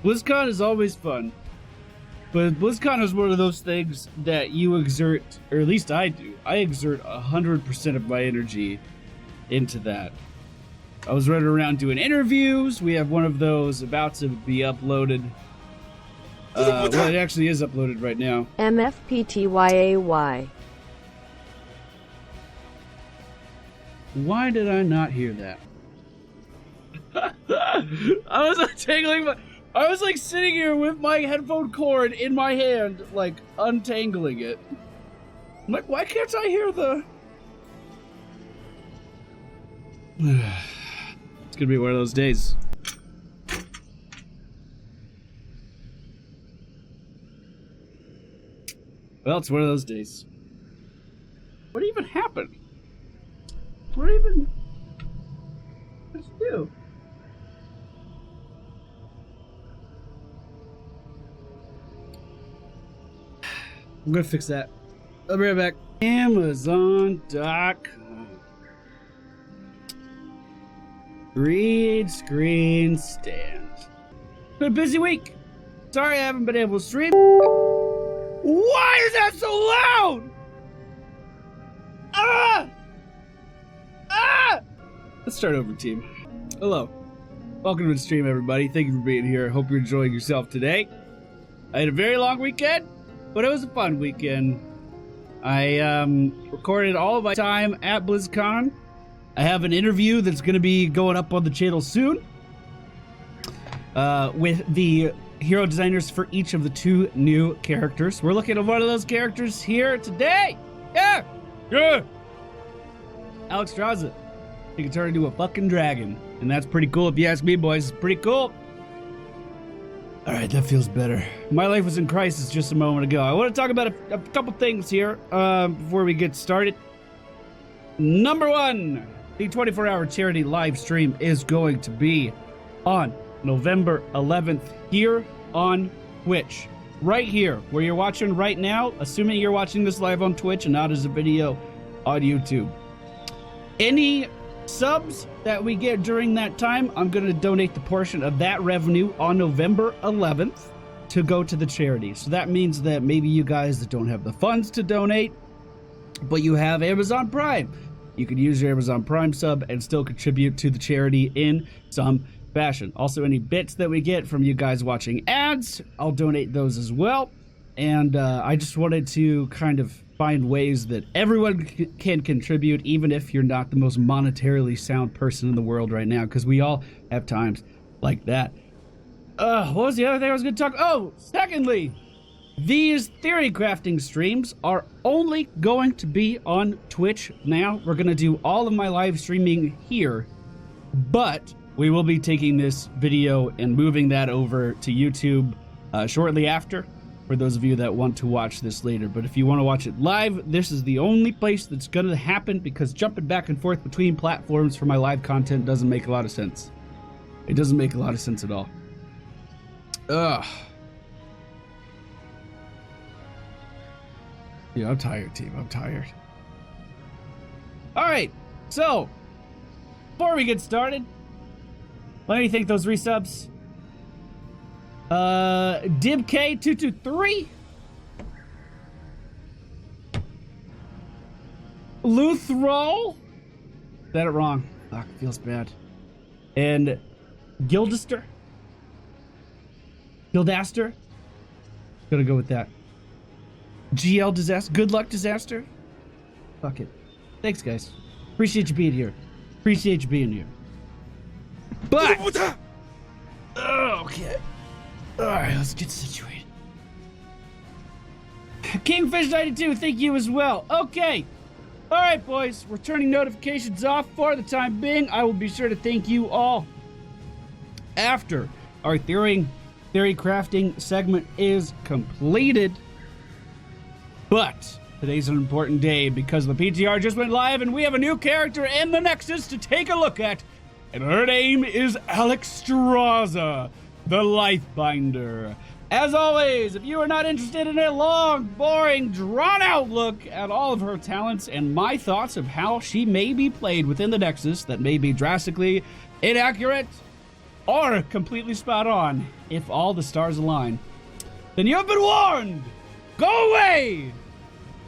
BlizzCon is always fun. But BlizzCon is one of those things that you exert, or at least I do. I exert 100% of my energy into that. I was running around doing interviews. We have one of those about to be uploaded. Well, it actually is uploaded right now. MFPTYAY. Why did I not hear that? I was untangling my... I was like sitting here with my headphone cord in my hand, like untangling it. I'm like, why can't I hear the... It's gonna be one of those days. Well, it's one of those days. What even happened? What even... What'd you do? I'm gonna fix that. I'll be right back. Amazon.com. Read screen stands. Been a busy week. Sorry I haven't been able to stream. Why is that so loud? Ah! Ah! Let's start over, team. Hello. Welcome to the stream, everybody. Thank you for being here. I hope you're enjoying yourself today. I had a very long weekend, but it was a fun weekend. I recorded all of my time at BlizzCon. I have an interview that's going to be going up on the channel soon with the hero designers for each of the 2 new characters. We're looking at one of those characters here today. Yeah! Yeah! Alexstrasza. He can turn into a fucking dragon. And that's pretty cool if you ask me, boys. It's pretty cool. Alright, that feels better. My life was in crisis just a moment ago. I want to talk about a couple things here before we get started. Number 1, the 24-hour charity live stream is going to be on November 11th here on Twitch. Right here, where you're watching right now, assuming you're watching this live on Twitch and not as a video on YouTube. Any subs that we get during that time, I'm going to donate the portion of that revenue on November 11th to go to the charity. So that means that maybe you guys that don't have the funds to donate, but you have Amazon Prime, you can use your Amazon Prime sub and still contribute to the charity in some fashion. Also, any bits that we get from you guys watching ads, I'll donate those as well. And I just wanted to kind of find ways that everyone can contribute, even if you're not the most monetarily sound person in the world right now, because we all have times like that. What was the other thing I was going to talk? Oh, secondly, these Theorycrafting streams are only going to be on Twitch now. We're going to do all of my live streaming here, but we will be taking this video and moving that over to YouTube shortly after, for those of you that want to watch this later. But if you want to watch it live, this is the only place that's going to happen, because jumping back and forth between platforms for my live content doesn't make a lot of sense. It doesn't make a lot of sense at all. Ugh. Yeah, I'm tired, team. I'm tired. Alright, so before we get started, let me thank those resubs. DibK223, Luthrol, said it wrong. Fuck, feels bad. And Gildaster. Gonna go with that. GL Disaster. Good Luck Disaster. Fuck it. Thanks, guys. Appreciate you being here. Appreciate you being here. But... okay. Alright, let's get situated. Kingfish92, thank you as well. Okay. Alright, boys. We're turning notifications off for the time being. I will be sure to thank you all after our Theorycrafting segment is completed. But today's an important day because the PTR just went live and we have a new character in the Nexus to take a look at. And her name is Alexstrasza, the Lifebinder. As always, if you are not interested in a long, boring, drawn-out look at all of her talents and my thoughts of how she may be played within the Nexus that may be drastically inaccurate, or completely spot on if all the stars align, then you have been warned! Go away!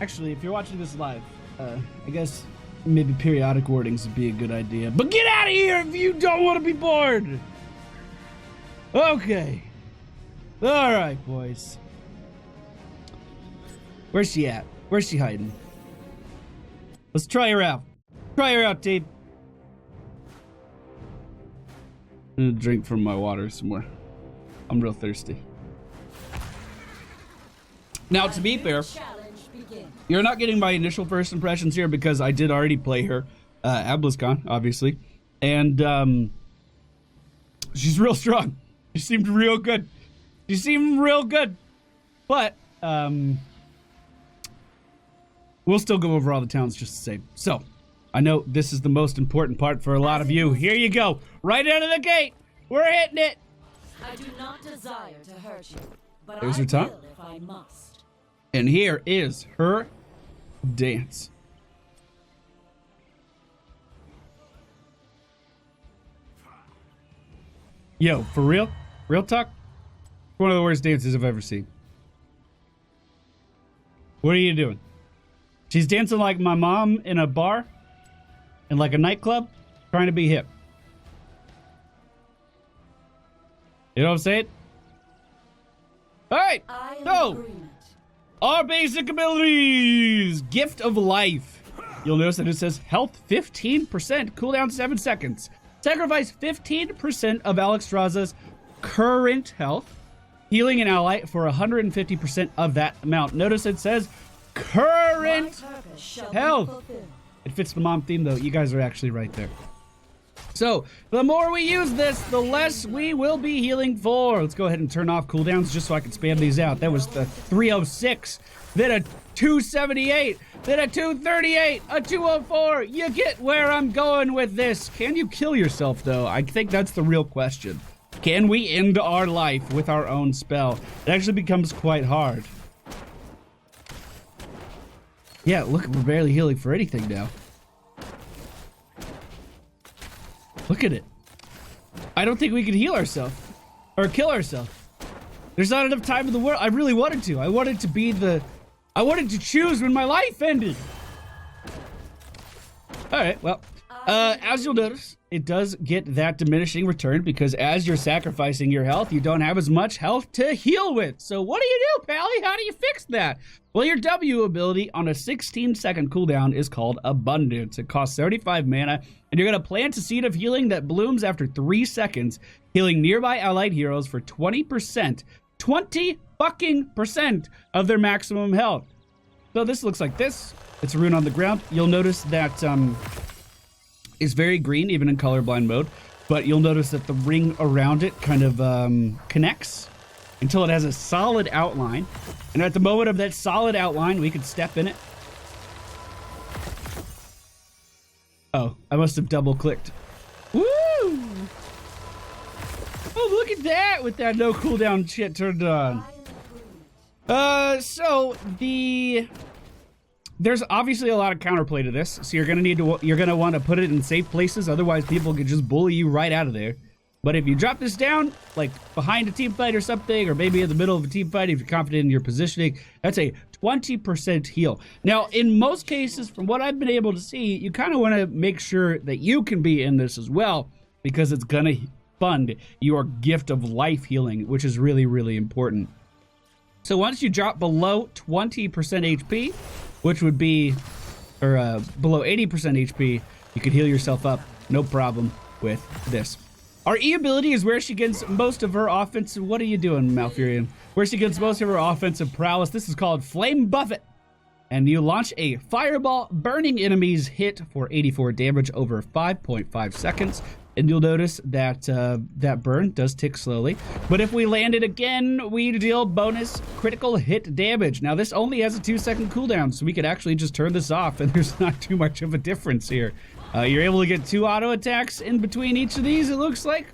Actually, if you're watching this live, I guess maybe periodic warnings would be a good idea. But get out of here if you don't want to be bored! Okay. Alright, boys. Where's she at? Where's she hiding? Let's try her out. Try her out, team. I'm gonna drink from my water some more. I'm real thirsty. Now, to be fair, you're not getting my initial first impressions here because I did already play her at BlizzCon, obviously. And she's real strong. She seemed real good. She seemed real good. But we'll still go over all the towns just the same. So, I know this is the most important part for a lot of you. Here you go. Right out of the gate. We're hitting it. I do not desire to hurt you, but There's I her tongue. will if I must. And here is her dance. Yo, for real? Real talk? One of the worst dances I've ever seen. What are you doing? She's dancing like my mom in a bar, in like a nightclub, trying to be hip. You know what I'm saying? Alright, so, our basic abilities. Gift of Life. You'll notice that it says health 15%, cooldown 7 seconds. Sacrifice 15% of Alexstrasza's current health, healing an ally for 150% of that amount. Notice it says current health. It fits the mom theme though. You guys are actually right there. So, the more we use this, the less we will be healing for. Let's go ahead and turn off cooldowns just so I can spam these out. That was the 306, then a 278, then a 238, a 204. You get where I'm going with this. Can you kill yourself, though? I think that's the real question. Can we end our life with our own spell? It actually becomes quite hard. Yeah, look, we're barely healing for anything now. Look at it. I don't think we could heal ourselves or kill ourselves. There's not enough time in the world. I really wanted to. I wanted to choose when my life ended. All right, well, as you'll notice, it does get that diminishing return because as you're sacrificing your health, you don't have as much health to heal with. So what do you do, Pally? How do you fix that? Well, your W ability on a 16-second cooldown is called Abundance. It costs 35 mana, and you're going to plant a seed of healing that blooms after 3 seconds, healing nearby allied heroes for 20%. 20% of their maximum health. So this looks like this. It's a rune on the ground. You'll notice that it's very green, even in colorblind mode, but you'll notice that the ring around it kind of connects until it has a solid outline. And at the moment of that solid outline, we could step in it. Oh, I must have double clicked. Woo! Oh, look at that with that no cooldown shit turned on. So there's obviously a lot of counterplay to this, so you're gonna want to put it in safe places, otherwise people could just bully you right out of there. But if you drop this down, like behind a team fight or something, or maybe in the middle of a team fight, if you're confident in your positioning, that's a 20% heal. Now, in most cases, from what I've been able to see, you kind of want to make sure that you can be in this as well, because it's gonna fund your Gift of Life healing, which is really, really important. So once you drop below 20% HP, which would be, or below 80% HP, you could heal yourself up, no problem with this. Our E ability is where she gets most of her offensive, what are you doing, Malfurion? Where she gets most of her offensive prowess. This is called Flame Buffet. And you launch a fireball, burning enemies hit for 84 damage over 5.5 seconds. And you'll notice that that burn does tick slowly. But if we land it again, we deal bonus critical hit damage. Now, this only has a 2-second cooldown, so we could actually just turn this off, and there's not too much of a difference here. You're able to get 2 auto attacks in between each of these, it looks like.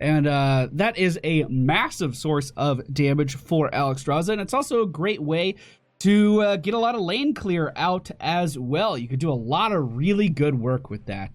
And that is a massive source of damage for Alexstrasza, and it's also a great way to get a lot of lane clear out as well. You could do a lot of really good work with that.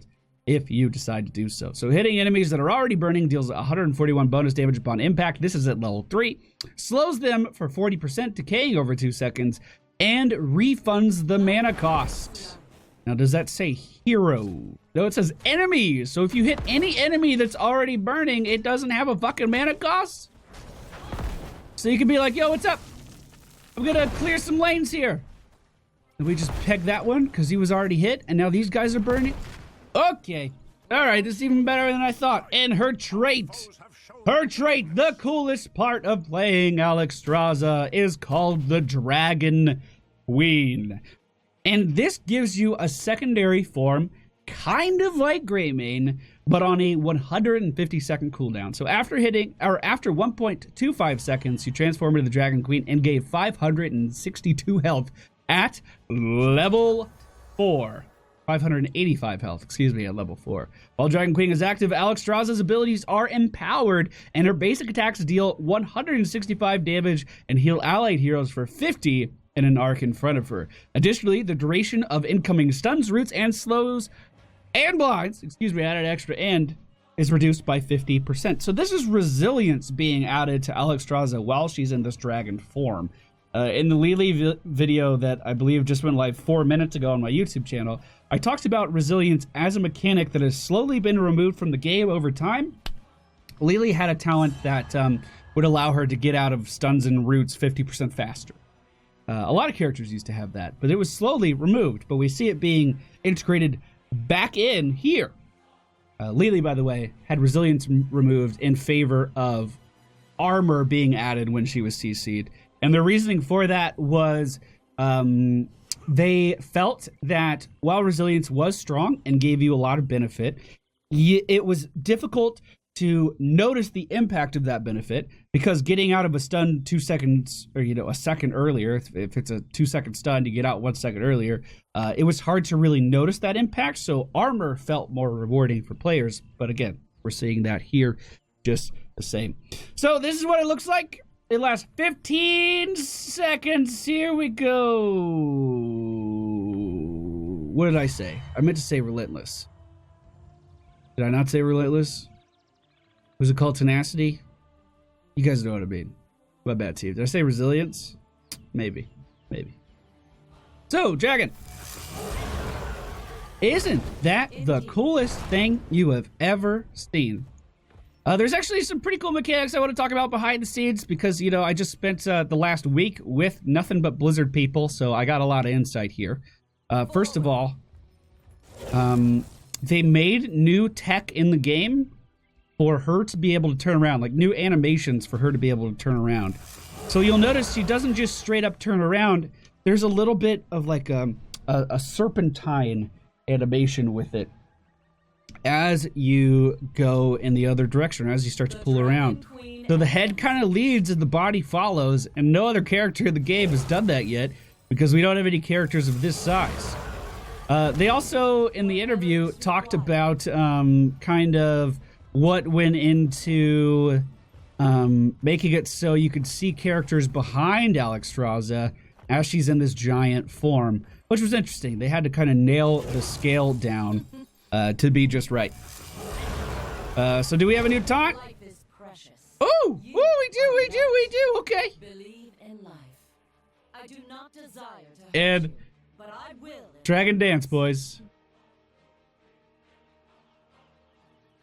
if you decide to do so. So hitting enemies that are already burning deals 141 bonus damage upon impact. This is at level 3. Slows them for 40%, decaying over 2 seconds, and refunds the mana cost. Now, does that say hero? No, it says enemies. So if you hit any enemy that's already burning, it doesn't have a fucking mana cost. So you can be like, yo, what's up? I'm gonna clear some lanes here. And we just peg that one because he was already hit, and now these guys are burning. Okay. All right, this is even better than I thought. And her trait, the coolest part of playing Alexstrasza is called the Dragonqueen. And this gives you a secondary form, kind of like Greymane, but on a 150-second cooldown. So after 1.25 seconds, you transform into the Dragonqueen and gain 562 health at level 4. 585 health, excuse me, at level 4. While Dragonqueen is active, Alexstrasza's abilities are empowered, and her basic attacks deal 165 damage and heal allied heroes for 50 in an arc in front of her. Additionally, the duration of incoming stuns, roots, and slows and blinds, added extra and, is reduced by 50%. So this is resilience being added to Alexstrasza while she's in this dragon form. In the Lily video that I believe just went live 4 minutes ago on my YouTube channel, I talked about resilience as a mechanic that has slowly been removed from the game over time. Lily had a talent that would allow her to get out of stuns and roots 50% faster. A lot of characters used to have that, but it was slowly removed, but we see it being integrated back in here. Lily, by the way, had resilience removed in favor of armor being added when she was CC'd. And the reasoning for that was they felt that while resilience was strong and gave you a lot of benefit, it was difficult to notice the impact of that benefit because getting out of a stun 2 seconds, or a second earlier, if it's a 2-second stun, you get out 1 second earlier, it was hard to really notice that impact. So armor felt more rewarding for players. But again, we're seeing that here just the same. So this is what it looks like. It lasts 15 seconds. Here we go. What did I say? I meant to say relentless. Did I not say relentless? Was it called tenacity? You guys know what I mean. My bad, team. Did I say resilience? Maybe. So, Dragon. Isn't that the coolest thing you have ever seen? There's actually some pretty cool mechanics I want to talk about behind the scenes because, I just spent the last week with nothing but Blizzard people, so I got a lot of insight here. First of all, they made new tech in the game for her to be able to turn around, like new animations for her to be able to turn around. So you'll notice she doesn't just straight up turn around. There's a little bit of like a serpentine animation with it as you go in the other direction, as you start to pull around. So the head kind of leads and the body follows, and no other character in the game has done that yet because we don't have any characters of this size. They also, in the interview, talked about kind of what went into making it so you could see characters behind Alexstrasza as she's in this giant form, which was interesting. They had to kind of nail the scale down to be just right. So do we have a new taunt? Oh, we do. Okay. Believe in life. I do not desire to hurt And you, but I will. Dragon Dance, boys.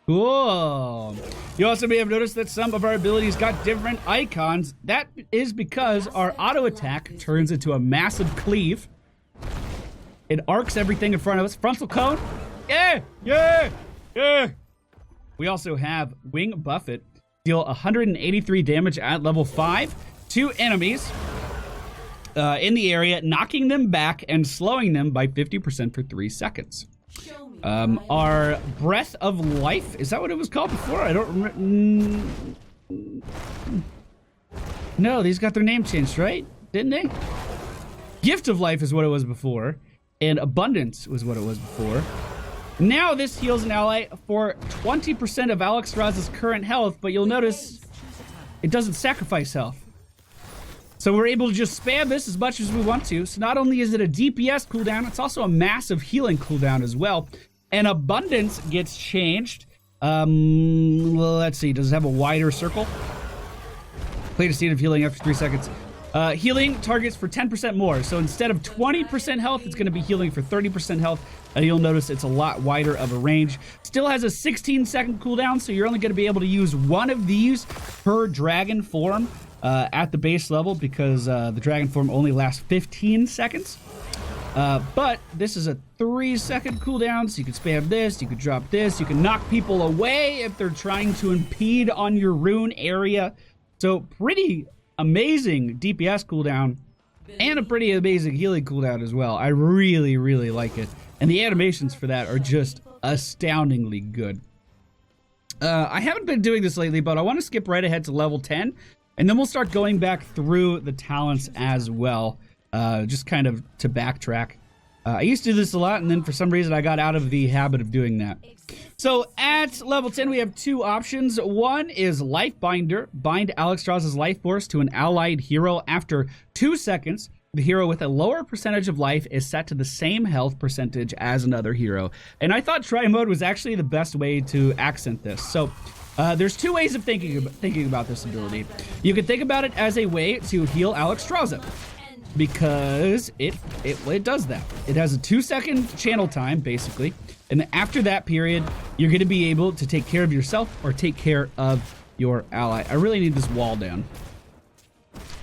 Cool. You also may have noticed that some of our abilities got different icons. That is because our auto attack turns into a massive cleave. It arcs everything in front of us. Frontal cone. Yeah. We also have Wing Buffet. Deal 183 damage at level 5 to enemies in the area, knocking them back and slowing them by 50% for 3 seconds. Our Breath of Life, is that what it was called before? I don't remember. No, these got their name changed, right? Didn't they? Gift of Life is what it was before, and Abundance was what it was before. Now this heals an ally for 20% of Alexstrasza's current health, but you'll notice it doesn't sacrifice health. So we're able to just spam this as much as we want to. So not only is it a DPS cooldown, it's also a massive healing cooldown as well. And abundance gets changed. Let's see. Does it have a wider circle? Play a state of healing after 3 seconds. Healing targets for 10% more. So instead of 20% health, it's going to be healing for 30% health. And you'll notice it's a lot wider of a range. Still has a 16-second cooldown, so you're only going to be able to use one of these per dragon form at the base level, because the dragon form only lasts 15 seconds. But this is a 3-second cooldown, so you can spam this, you can drop this, you can knock people away if they're trying to impede on your rune area. So pretty amazing DPS cooldown and a pretty amazing healing cooldown as well. I really, really like it. And the animations for that are just astoundingly good. I haven't been doing this lately, but I want to skip right ahead to level 10, and then we'll start going back through the talents as well, just kind of to backtrack. I used to do this a lot, and then for some reason I got out of the habit of doing that. So at level 10, we have 2 options. One is Life Binder. Bind Alexstrasza's life force to an allied hero after 2 seconds. The hero with a lower percentage of life is set to the same health percentage as another hero. And I thought try mode was actually the best way to accent this. So there's 2 ways of thinking about this ability. You can think about it as a way to heal Alexstrasza, because it does that. It has a 2-second channel time, basically. And after that period, you're going to be able to take care of yourself or take care of your ally. I really need this wall down.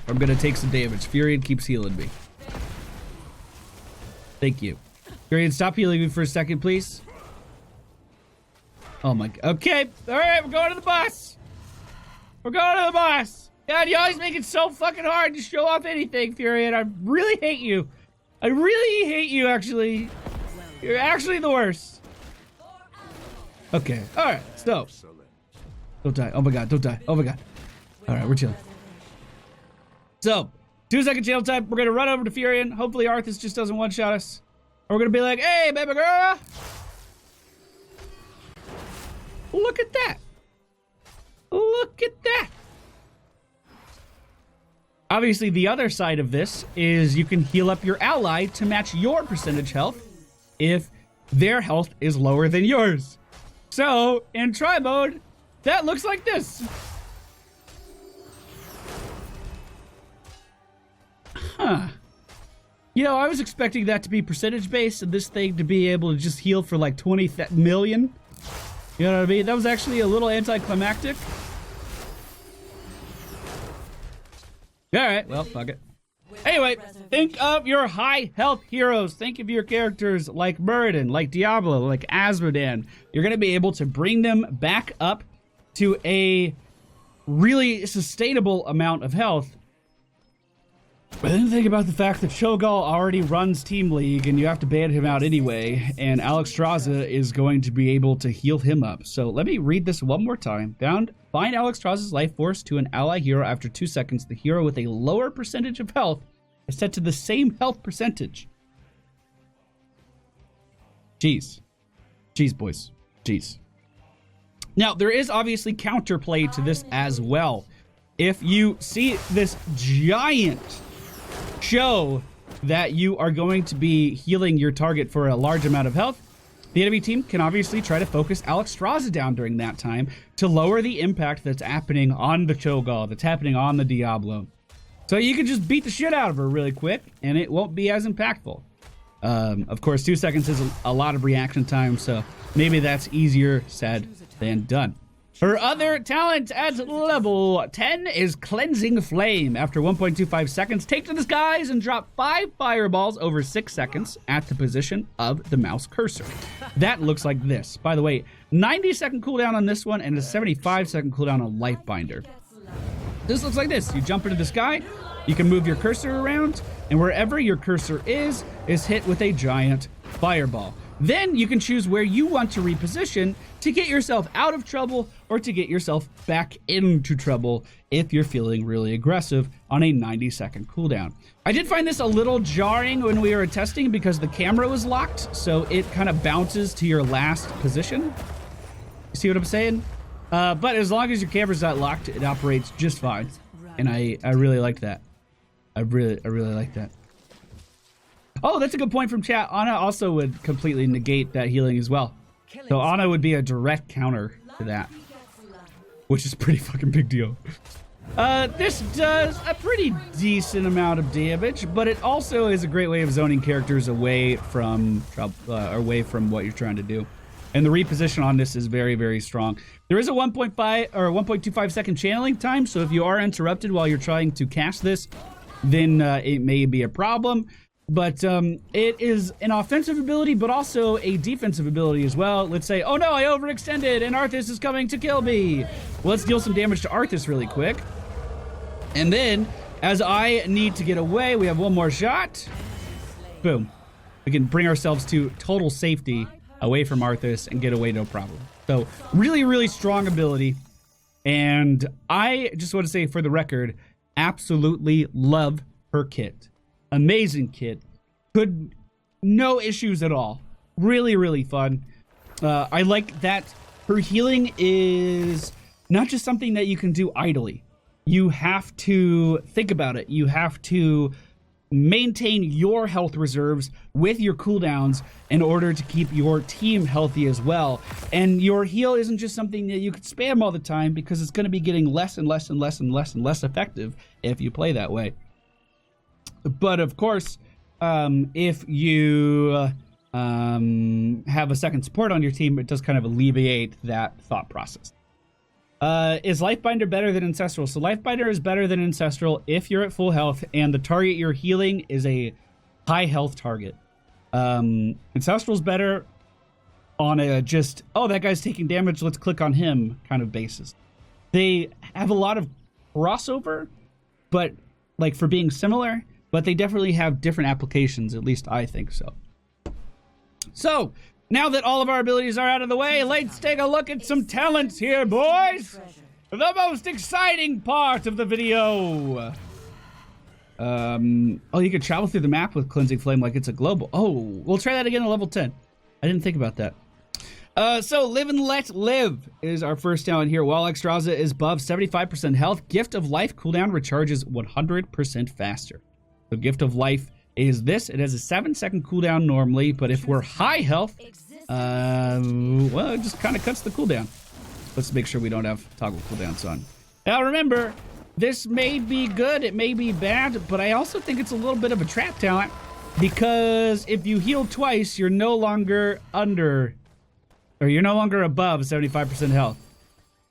I'm going to take some damage. Furion keeps healing me. Thank you. Furion, stop healing me for a second, please. Oh my god. Okay. All right, we're going to the boss. We're going to the boss. God, you always make it so fucking hard to show off anything, Furion. I really hate you. I really hate you, actually. You're actually the worst. Okay. All right. So. Don't die. Oh my god. Don't die. Oh my god. All right. We're chilling. So, 2-second channel time. We're going to run over to Furion. Hopefully Arthas just doesn't one-shot us. And we're going to be like, hey, baby girl. Look at that. Look at that. Obviously, the other side of this is you can heal up your ally to match your percentage health if their health is lower than yours. So, in try mode, that looks like this. Huh. You know, I was expecting that to be percentage based and this thing to be able to just heal for like 20 million. You know what I mean? That was actually a little anticlimactic. Alright, well, fuck it. Anyway, think of your high health heroes. Think of your characters like Muradin, like Diablo, like Azmodan. You're going to be able to bring them back up to a really sustainable amount of health. But then think about the fact that Cho'Gall already runs Team League and you have to ban him out anyway, and Alexstrasza is going to be able to heal him up. So let me read this one more time. Bind Alexstrasza's life force to an ally hero after 2 seconds. The hero with a lower percentage of health is set to the same health percentage. Jeez. Jeez, boys. Jeez. Now, there is obviously counterplay to this as well. If you see this giant show that you are going to be healing your target for a large amount of health, the enemy team can obviously try to focus Alexstrasza down during that time to lower the impact that's happening on the Cho'Gall, that's happening on the Diablo. So you can just beat the shit out of her really quick, and it won't be as impactful. Of course, 2 seconds is a lot of reaction time, so maybe that's easier said than done. Her other talent at level 10 is Cleansing Flame. After 1.25 seconds, take to the skies and drop 5 fireballs over 6 seconds at the position of the mouse cursor. That looks like this. By the way, 90-second cooldown on this one and a 75-second cooldown on Life Binder. This looks like this. You jump into the sky, you can move your cursor around, and wherever your cursor is hit with a giant fireball. Then you can choose where you want to reposition to get yourself out of trouble or to get yourself back into trouble if you're feeling really aggressive on a 90-second cooldown. I did find this a little jarring when we were testing because the camera was locked, so it kind of bounces to your last position. You see what I'm saying? But as long as your camera's not locked, it operates just fine. And I really like that. I really like that. Oh, that's a good point from chat. Ana also would completely negate that healing as well. So Ana would be a direct counter to that, which is pretty fucking big deal. This does a pretty decent amount of damage, but it also is a great way of zoning characters away from what you're trying to do. And the reposition on this is very, very strong. There is a 1.5 or 1.25 second channeling time, so if you are interrupted while you're trying to cast this, then it may be a problem. But it is an offensive ability, but also a defensive ability as well. Let's say, oh no, I overextended and Arthas is coming to kill me. Well, let's deal some damage to Arthas really quick. And then, as I need to get away, we have one more shot. Boom. We can bring ourselves to total safety away from Arthas and get away no problem. So, really, really strong ability. And I just want to say for the record, absolutely love her kit. Amazing kit. No issues at all. Really, really fun. I like that her healing is not just something that you can do idly. You have to think about it. You have to maintain your health reserves with your cooldowns in order to keep your team healthy as well. And your heal isn't just something that you can spam all the time, because it's going to be getting less and less and less and less and less effective if you play that way. But of course, if you have a second support on your team, it does kind of alleviate that thought process. Is Lifebinder better than Ancestral? So Lifebinder is better than Ancestral if you're at full health and the target you're healing is a high health target. Ancestral's better on a just, oh, that guy's taking damage, let's click on him kind of basis. They have a lot of crossover, but like for being similar, but they definitely have different applications, at least I think so. So, now that all of our abilities are out of the way, let's take a look at some talents here, boys! The most exciting part of the video! Oh, you can travel through the map with Cleansing Flame like it's a global. Oh, we'll try that again at level 10. I didn't think about that. So, Live and Let Live is our first talent here. While Alexstrasza is above 75% health, Gift of Life cooldown recharges 100% faster. So, Gift of Life is this. It has a 7-second cooldown normally, but if we're high health, well, it just kind of cuts the cooldown. Let's make sure we don't have toggle cooldowns on. Now remember, this may be good, it may be bad, but I also think it's a little bit of a trap talent, because if you heal twice, you're no longer above 75% health.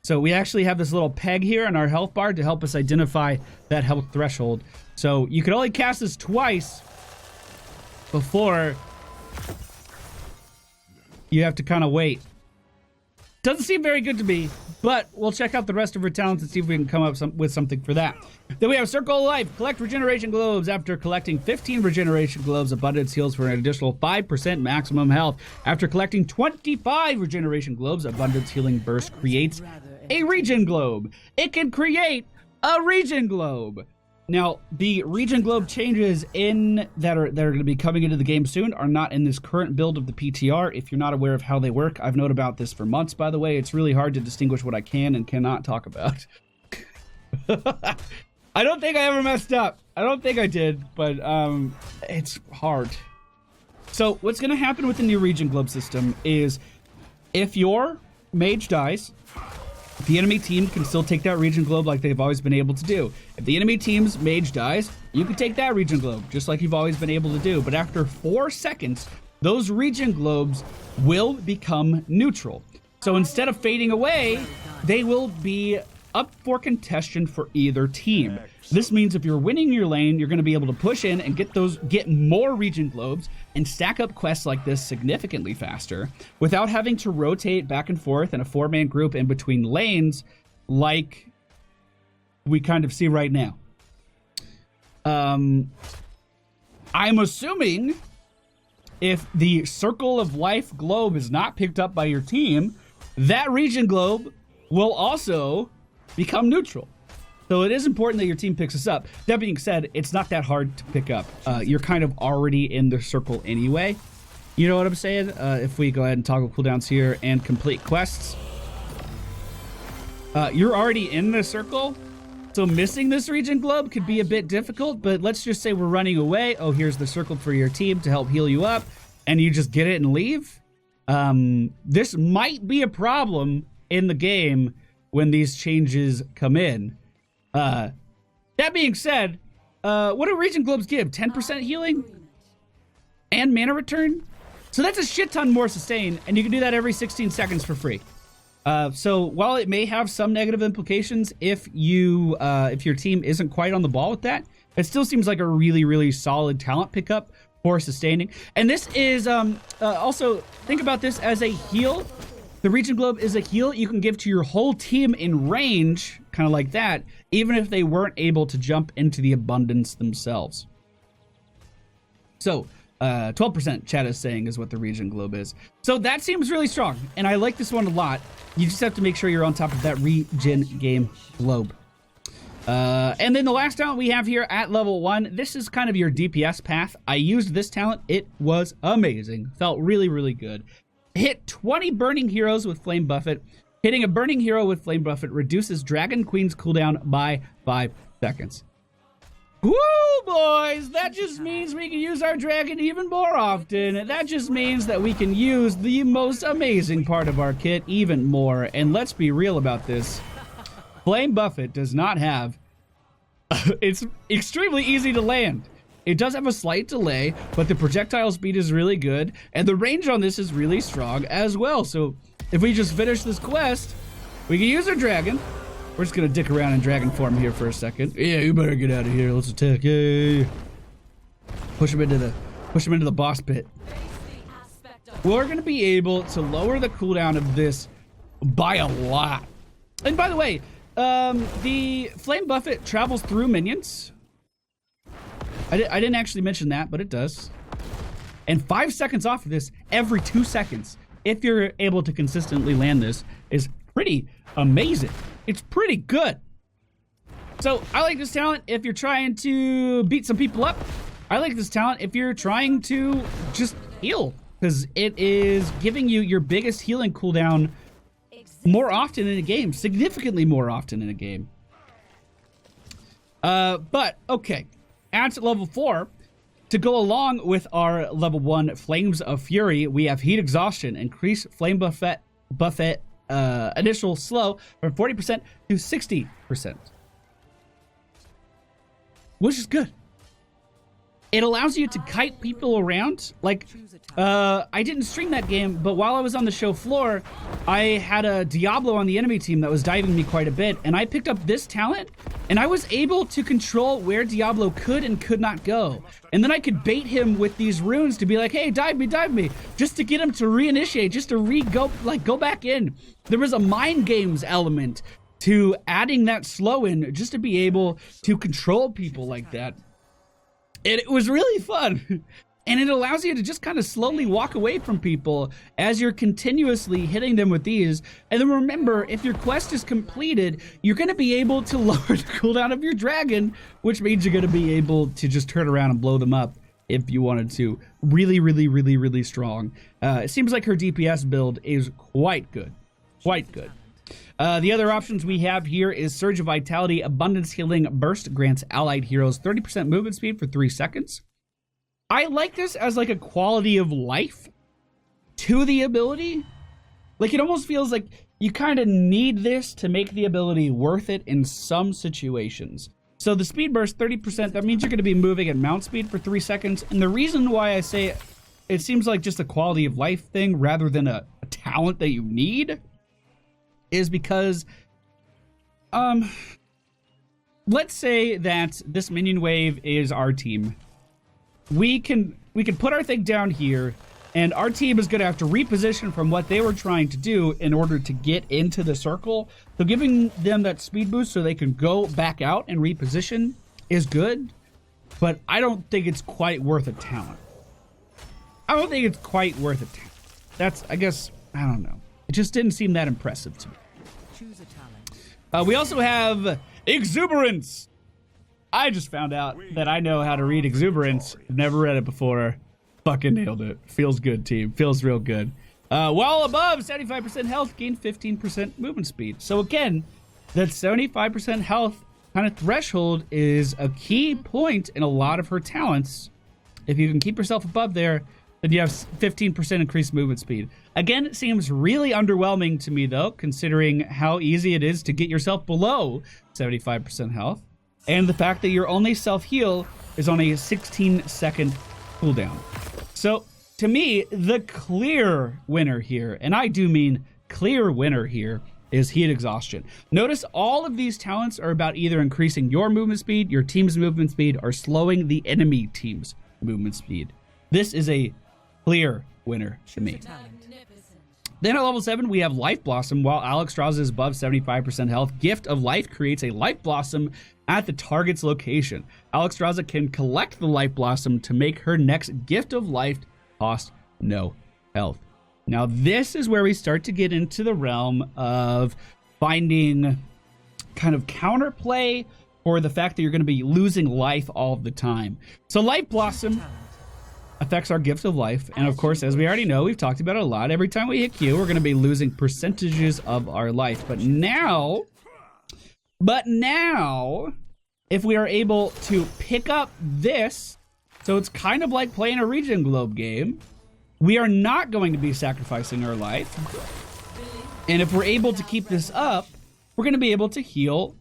So we actually have this little peg here on our health bar to help us identify that health threshold. So you can only cast this twice before you have to kind of wait. Doesn't seem very good to me, but we'll check out the rest of her talents and see if we can come up with something for that. Then we have Circle of Life. Collect regeneration globes. After collecting 15 regeneration globes, abundance heals for an additional 5% maximum health. After collecting 25 regeneration globes, abundance healing burst creates a regen globe. It can create a regen globe. Now, the regen globe changes that are going to be coming into the game soon are not in this current build of the PTR. If you're not aware of how they work, I've known about this for months, by the way. It's really hard to distinguish what I can and cannot talk about. I don't think I ever messed up. I don't think I did, but it's hard. So what's going to happen with the new regen globe system is if your mage dies, the enemy team can still take that regen globe like they've always been able to do. If the enemy team's mage dies, you can take that regen globe just like you've always been able to do. But after 4 seconds, those regen globes will become neutral. So instead of fading away, they will be up for contention for either team. This means if you're winning your lane, you're going to be able to push in and get more regen globes and stack up quests like this significantly faster without having to rotate back and forth in a 4-man group in between lanes like we kind of see right now. I'm assuming if the Circle of Life globe is not picked up by your team, that regen globe will also become neutral. So it is important that your team picks this up. That being said, it's not that hard to pick up. You're kind of already in the circle anyway. You know what I'm saying? If we go ahead and toggle cooldowns here and complete quests. You're already in the circle. So missing this regen globe could be a bit difficult, but let's just say we're running away. Oh, here's the circle for your team to help heal you up. And you just get it and leave. This might be a problem in the game when these changes come in. That being said, what do Raging Globes give? 10% healing and mana return? So that's a shit ton more sustain, and you can do that every 16 seconds for free. So while it may have some negative implications if your team isn't quite on the ball with that, it still seems like a really, really solid talent pickup for sustaining. And this is also, think about this as a heal. The Raging Globe is a heal you can give to your whole team in range, kind of like that, even if they weren't able to jump into the abundance themselves. So 12% chat is saying is what the Raging Globe is. So that seems really strong, and I like this one a lot. You just have to make sure you're on top of that regen game globe. And then the last talent we have here at level 1, this is kind of your DPS path. I used this talent. It was amazing. Felt really, really good. Hit 20 burning heroes with Flame Buffet. Hitting a burning hero with Flame Buffet reduces Dragonqueen's cooldown by 5 seconds. Woo, boys! That just means we can use our dragon even more often. That just means that we can use the most amazing part of our kit even more. And let's be real about this. Flame Buffet does not have... it's extremely easy to land. It does have a slight delay, but the projectile speed is really good, and the range on this is really strong as well. So if we just finish this quest, we can use our dragon. We're just gonna dick around in dragon form here for a second. Yeah, you better get out of here. Let's attack. Yay! Push him into the boss pit. We're gonna be able to lower the cooldown of this by a lot. And by the way, the Flame Buffet travels through minions. I didn't actually mention that, but it does. And 5 seconds off of this every 2 seconds, if you're able to consistently land this, is pretty amazing. It's pretty good. So I like this talent if you're trying to beat some people up. I like this talent if you're trying to just heal, because it is giving you your biggest healing cooldown more often in a game, significantly more often in a game. But okay. At level 4, to go along with our level 1 Flames of Fury, we have Heat Exhaustion, increase Flame Buffet initial slow from 40% to 60%. Which is good. It allows you to kite people around. Like, I didn't stream that game, but while I was on the show floor, I had a Diablo on the enemy team that was diving me quite a bit, and I picked up this talent, and I was able to control where Diablo could and could not go. And then I could bait him with these runes to be like, hey, dive me, just to get him to reinitiate, just to go back in. There was a mind games element to adding that slow in, just to be able to control people like that. And it was really fun. And it allows you to just kind of slowly walk away from people as you're continuously hitting them with these. And then remember, if your quest is completed, you're going to be able to lower the cooldown of your dragon, which means you're going to be able to just turn around and blow them up if you wanted to. Really, really, really, really strong. It seems like her DPS build is quite good. Quite good. The other options we have here is Surge of Vitality, Abundance Healing Burst grants allied heroes 30% movement speed for 3 seconds. I like this as like a quality of life to the ability. Like, it almost feels like you kind of need this to make the ability worth it in some situations. So the speed burst, 30%, that means you're going to be moving at mount speed for 3 seconds. And the reason why I say it seems like just a quality of life thing rather than a talent that you need is because, let's say that this minion wave is our team. We can put our thing down here, and our team is going to have to reposition from what they were trying to do in order to get into the circle. So giving them that speed boost so they can go back out and reposition is good, but I don't think it's quite worth a talent. That's, I guess, I don't know. It just didn't seem that impressive to me. Choose a talent. We also have Exuberance. I just found out that I know how to read Exuberance. I've never read it before. Fucking nailed it. Feels good, team. Feels real good. While above 75% health, gain 15% movement speed. So again, that 75% health kind of threshold is a key point in a lot of her talents. If you can keep yourself above there, Then you have 15% increased movement speed. Again, it seems really underwhelming to me, though, considering how easy it is to get yourself below 75% health. And the fact that your only self-heal is on a 16-second cooldown. So, to me, the clear winner here, and I do mean clear winner here, is heat exhaustion. Notice all of these talents are about either increasing your movement speed, your team's movement speed, or slowing the enemy team's movement speed. This is a clear winner to me. Then at level 7, we have Life Blossom. While Alexstrasza is above 75% health, Gift of Life creates a Life Blossom at the target's location. Alexstrasza can collect the Life Blossom to make her next Gift of Life cost no health. Now, this is where we start to get into the realm of finding kind of counterplay or the fact that you're going to be losing life all the time. So Life Blossom affects our Gift of Life. And of course, as we already know, we've talked about it a lot. Every time we hit Q, we're going to be losing percentages of our life. But now, if we are able to pick up this, so it's kind of like playing a Regen Globe game, we are not going to be sacrificing our life. And if we're able to keep this up, we're going to be able to heal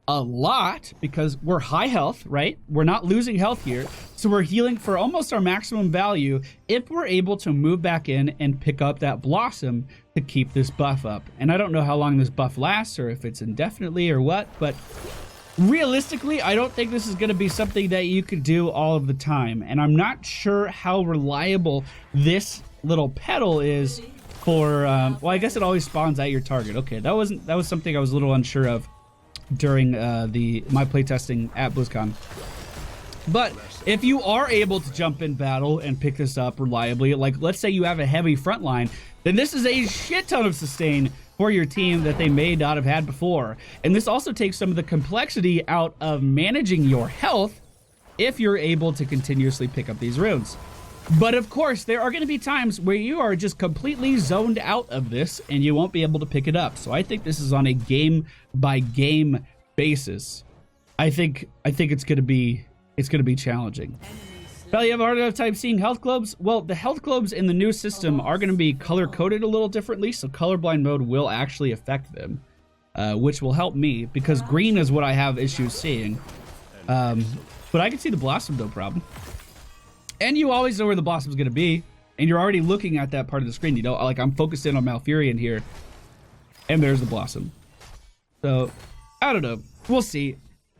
a lot because we're high health, right? We're not losing health here. So we're healing for almost our maximum value if we're able to move back in and pick up that Blossom to keep this buff up. And I don't know how long this buff lasts or if it's indefinitely or what, but realistically, I don't think this is going to be something that you could do all of the time. And I'm not sure how reliable this little pedal is for, well, I guess it always spawns at your target. Okay, that was something I was a little unsure of during my playtesting at BlizzCon. But if you are able to jump in battle and pick this up reliably, like let's say you have a heavy front line, then this is a shit ton of sustain for your team that they may not have had before. And this also takes some of the complexity out of managing your health if you're able to continuously pick up these runes. But of course, there are going to be times where you are just completely zoned out of this and you won't be able to pick it up. So I think this is on a game by game basis. I think it's going to be challenging. Well, you have a hard enough time seeing health globes? Well, the health globes in the new system are going to be color-coded a little differently, so colorblind mode will actually affect them, which will help me, because green is what I have issues seeing. But I can see the Blossom, no problem. And you always know where the Blossom's going to be, and you're already looking at that part of the screen. You know, like I'm focused in on Malfurion here, and there's the Blossom. So, I don't know. We'll see.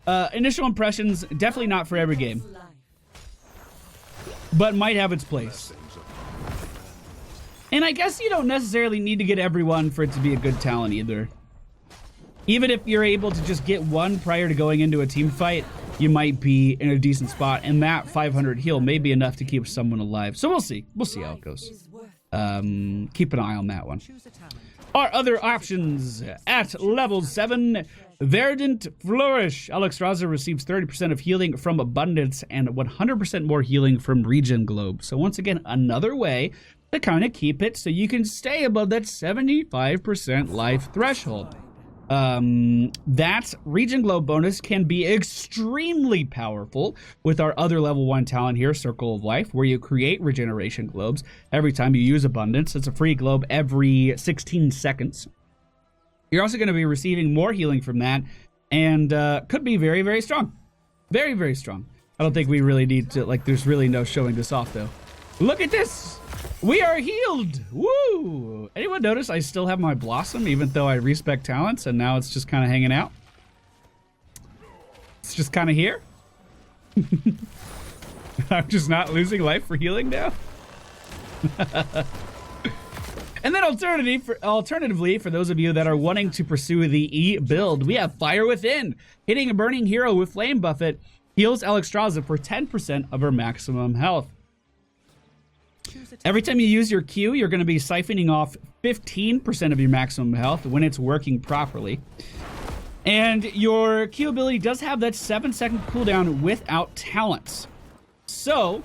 Initial impressions, definitely not for every game, but might have its place. And I guess you don't necessarily need to get everyone for it to be a good talent either. Even if you're able to just get one prior to going into a team fight, you might be in a decent spot, and that 500 heal may be enough to keep someone alive. So we'll see. We'll see how it goes. Keep an eye on that one. Our other options at level 7, Verdant Flourish. Alexstrasza receives 30% of healing from Abundance and 100% more healing from Regen Globe. So once again, another way to kind of keep it so you can stay above that 75% life threshold. That Regen Globe bonus can be extremely powerful with our other level 1 talent here, Circle of Life, where you create regeneration globes every time you use Abundance. It's a free globe every 16 seconds. You're also going to be receiving more healing from that, and could be very, very strong. Very, very strong. I don't think we really need to, like, there's really no showing this off, though. Look at this! We are healed! Woo! Anyone notice I still have my Blossom, even though I respec talents, and now it's just kind of hanging out? It's just kind of here. I'm just not losing life for healing now. And then alternatively, for those of you that are wanting to pursue the E build, we have Fire Within. Hitting a burning hero with Flame Buffet heals Alexstrasza for 10% of her maximum health. Every time you use your Q, you're going to be siphoning off 15% of your maximum health when it's working properly. And your Q ability does have that 7-second cooldown without talents. So,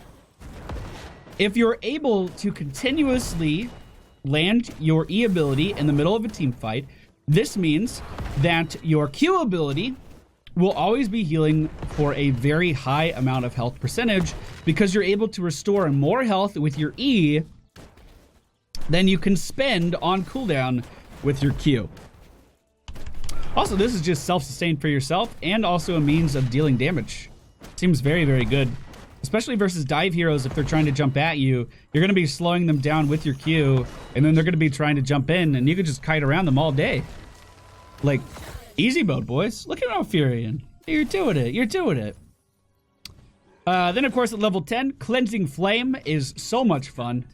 if you're able to continuously land your E ability in the middle of a team fight, this means that your Q ability will always be healing for a very high amount of health percentage because you're able to restore more health with your E than you can spend on cooldown with your Q. Also, this is just self-sustained for yourself and also a means of dealing damage. Seems very, very good. Especially versus dive heroes, if they're trying to jump at you, you're going to be slowing them down with your Q, and then they're going to be trying to jump in, and you can just kite around them all day. Like, easy mode, boys. Look at Alfurion. You're doing it. You're doing it. Then, of course, at level 10, Cleansing Flame is so much fun.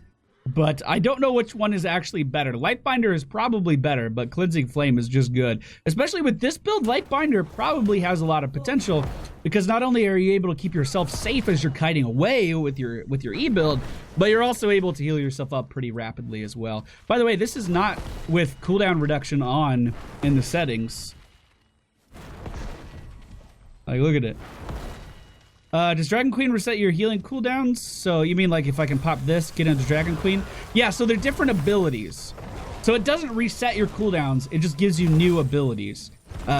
But I don't know which one is actually better. Lightbinder is probably better, but Cleansing Flame is just good. Especially with this build, Lightbinder probably has a lot of potential because not only are you able to keep yourself safe as you're kiting away with your E build, but you're also able to heal yourself up pretty rapidly as well. By the way, this is not with cooldown reduction on in the settings. Like, look at it. Does Dragonqueen reset your healing cooldowns? So you mean like if I can pop this, get into Dragonqueen? Yeah, so they're different abilities. So it doesn't reset your cooldowns, it just gives you new abilities.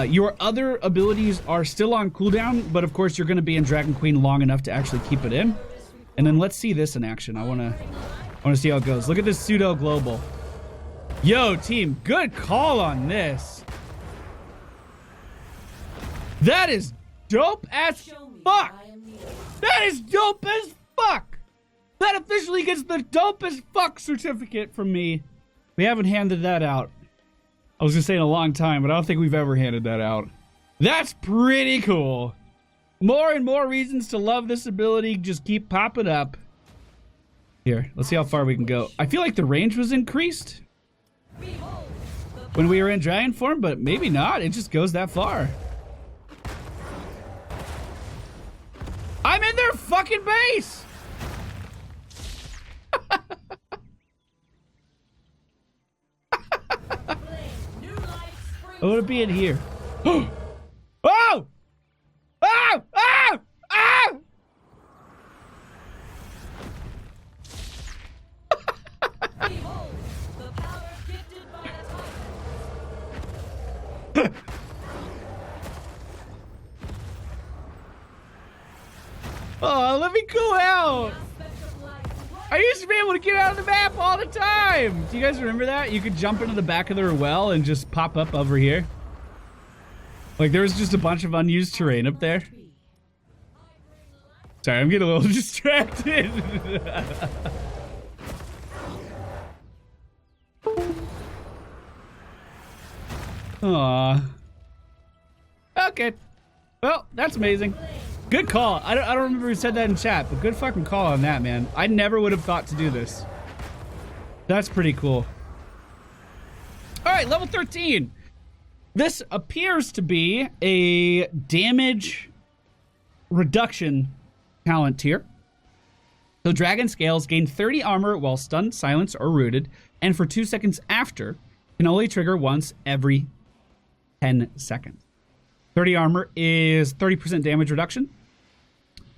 Your other abilities are still on cooldown, but of course you're gonna be in Dragonqueen long enough to actually keep it in. And then let's see this in action. I wanna see how it goes. Look at this pseudo global. Yo, team, good call on this. That is dope as fuck. That is dope as fuck! That officially gets the dope as fuck certificate from me. We haven't handed that out. I was gonna say in a long time, but I don't think we've ever handed that out. That's pretty cool. More and more reasons to love this ability just keep popping up. Here, let's see how far we can go. I feel like the range was increased when we were in dragon form, but maybe not. It just goes that far. I'm in their fucking base! I want to be in here. Oh! Oh! Oh! Oh! Behold, the power gifted by a titan. Oh, let me go out! I used to be able to get out of the map all the time! Do you guys remember that? You could jump into the back of their well and just pop up over here. Like, there was just a bunch of unused terrain up there. Sorry, I'm getting a little distracted. Aww. Okay. Well, that's amazing. Good call. I don't remember who said that in chat, but good fucking call on that, man. I never would have thought to do this. That's pretty cool. All right, level 13. This appears to be a damage reduction talent tier. So Dragon Scales gain 30 armor while stunned, silenced, or rooted, and for 2 seconds after, can only trigger once every 10 seconds. 30 armor is 30% damage reduction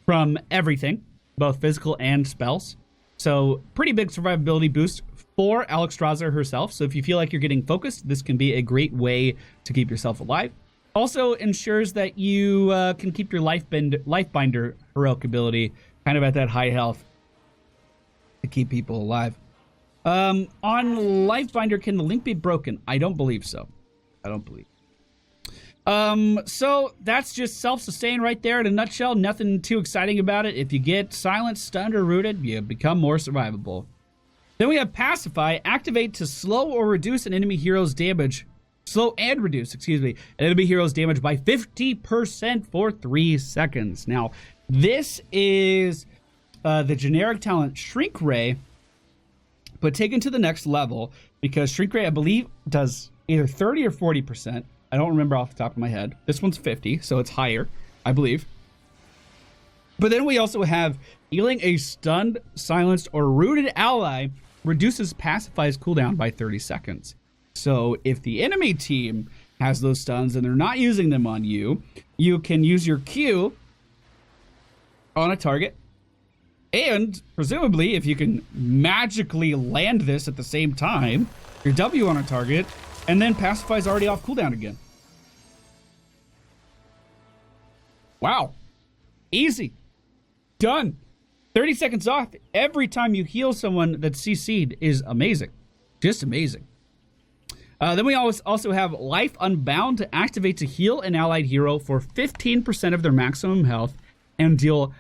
from everything, both physical and spells. So pretty big survivability boost for Alexstrasza herself. So if you feel like you're getting focused, this can be a great way to keep yourself alive. Also ensures that you can keep your Lifebinder heroic ability kind of at that high health to keep people alive. On Lifebinder, can the link be broken? I don't believe so. I don't believe. So that's just self-sustain right there in a nutshell. Nothing too exciting about it. If you get silenced, stunned, or rooted, you become more survivable. Then we have Pacify. Activate to slow or reduce an enemy hero's damage. Slow and reduce, excuse me, an enemy hero's damage by 50% for 3 seconds. Now, this is the generic talent Shrink Ray, but taken to the next level because Shrink Ray, I believe, does either 30 or 40%. I don't remember off the top of my head. This one's 50, so it's higher, I believe. But then we also have healing a stunned, silenced, or rooted ally reduces Pacify's cooldown by 30 seconds. So if the enemy team has those stuns and they're not using them on you, you can use your Q on a target. And presumably, if you can magically land this at the same time, your W on a target, and then Pacify's already off cooldown again. Wow. Easy. Done. 30 seconds off every time you heal someone that's CC'd is amazing. Just amazing. Then we also have Life Unbound to activate to heal an allied hero for 15% of their maximum health and deal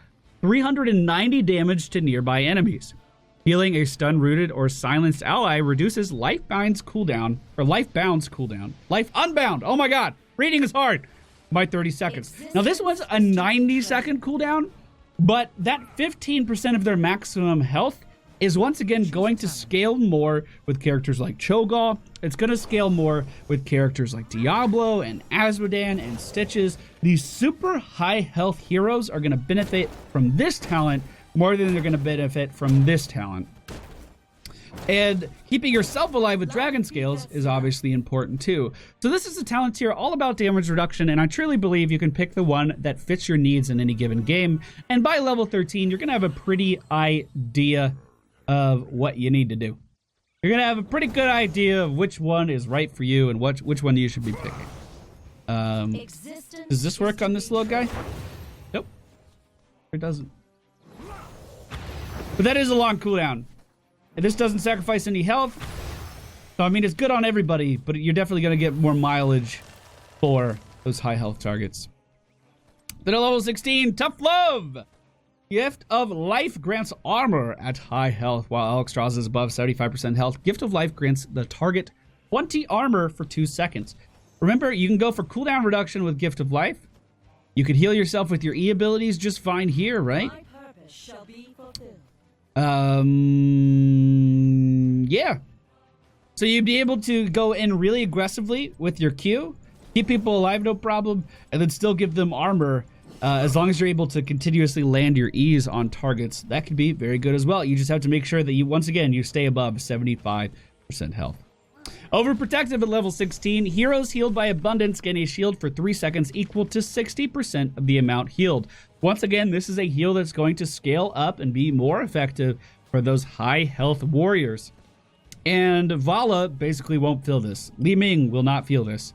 390 damage to nearby enemies. Healing a stun rooted or silenced ally reduces Lifebound's cooldown, or Lifebound's cooldown. Life Unbound. Oh my god. Reading is hard. By 30 seconds. Now this one's a 90-second cooldown, but that 15% of their maximum health is once again going to scale more with characters like Cho'Gall. It's going to scale more with characters like Diablo and Azmodan and Stitches. These super high health heroes are going to benefit from this talent more than they're going to benefit from this talent. And keeping yourself alive with dragon scales is obviously important too. So this is a talent tier all about damage reduction, and I truly believe you can pick the one that fits your needs in any given game. And by level 13, you're going to have a pretty idea of what you need to do. You're going to have a pretty good idea of which one is right for you and which one you should be picking. Does this work on this little guy? Nope. It doesn't. But that is a long cooldown. And this doesn't sacrifice any health. So, I mean, it's good on everybody, but you're definitely going to get more mileage for those high health targets. Then at level 16, Tough Love. Gift of Life grants armor at high health, while Alexstrasza is above 75% health. Gift of Life grants the target 20 armor for 2 seconds. Remember, you can go for cooldown reduction with Gift of Life. You could heal yourself with your E abilities just fine here, right? My purpose shall be fulfilled. Yeah. So you'd be able to go in really aggressively with your Q, keep people alive, no problem, and then still give them armor as long as you're able to continuously land your E's on targets. That could be very good as well. You just have to make sure that you, once again, you stay above 75% health. Overprotective at level 16. Heroes healed by abundance gain a shield for 3 seconds equal to 60% of the amount healed. Once again, this is a heal that's going to scale up and be more effective for those high health warriors. And Vala basically won't feel this. Li Ming will not feel this.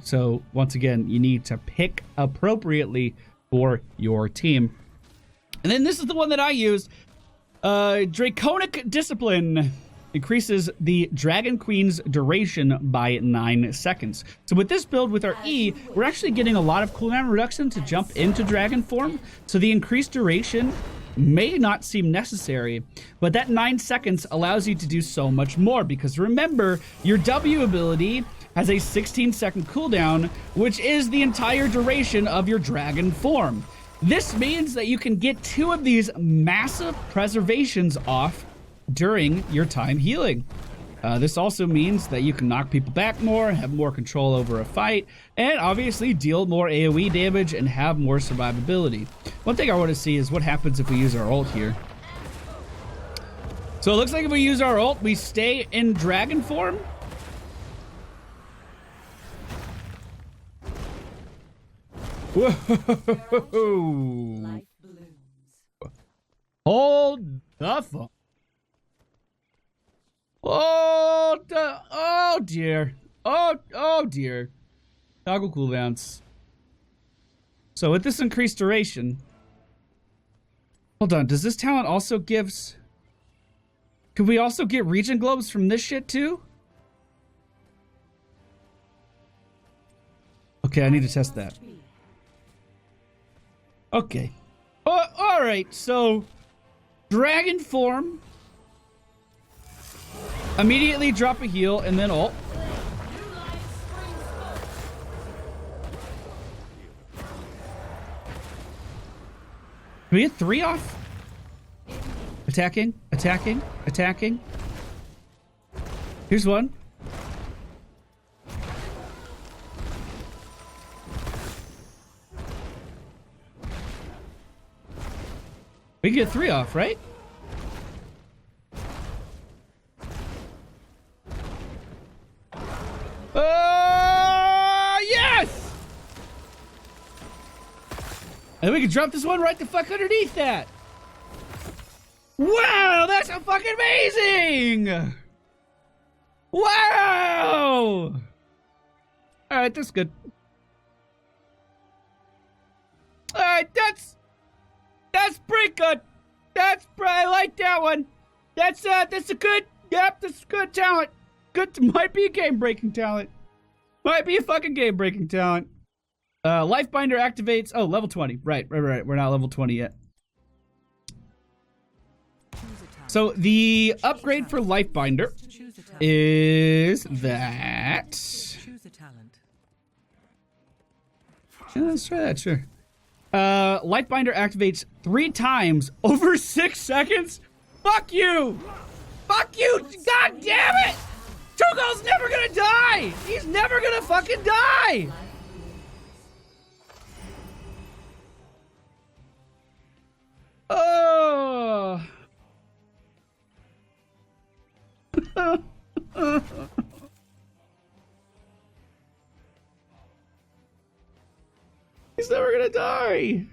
So once again, you need to pick appropriately for your team. And then this is the one that I use. Draconic Discipline increases the Dragonqueen's duration by 9 seconds. So with this build with our E, we're actually getting a lot of cooldown reduction to jump into dragon form. So the increased duration may not seem necessary, but that 9 seconds allows you to do so much more, because remember, your W ability has a 16-second cooldown, which is the entire duration of your dragon form. This means that you can get 2 of these massive preservations off during your time healing. This also means that you can knock people back more, have more control over a fight, and obviously deal more AoE damage and have more survivability. One thing I want to see is what happens if we use our ult here. So it looks like if we use our ult, we stay in dragon form. Whoa! Life blooms. Hold the fuck. Oh dear. Oh dear. Toggle cooldowns. So with this increased duration, hold on, does this talent also gives, could we also get region globes from this shit too? Okay, I need to test that. Okay. All right, so dragon form, immediately drop a heal and then ult. Can we get 3 off? Attacking, attacking, attacking. Here's one. We can get 3 off, right? Yes! And we can drop this one right the fuck underneath that. Wow, that's so fucking amazing! Wow! Alright, that's good. right, that's pretty good. I like that one. That's a good. Yep, that's good talent. Good. Might be a game-breaking talent. Might be a fucking game-breaking talent. Lifebinder activates. Oh, level 20. Right. We're not level 20 yet. So the upgrade for Lifebinder is that. Yeah, let's try that, sure. Lifebinder activates 3 times over 6 seconds. Fuck you! Fuck you! God damn it! Cho'Gall's never gonna die! He's never gonna fucking die! Oh. He's never gonna die.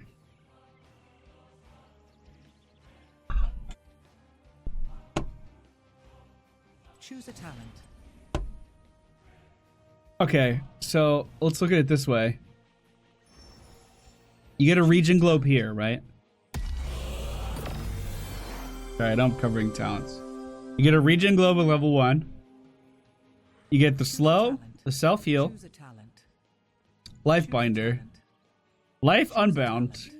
Choose a talent. Okay, so let's look at it this way. You get a region globe here, right? Alright, I'm covering talents. You get a region globe at level 1. You get the slow, the self-heal, Lifebinder, Life Unbound,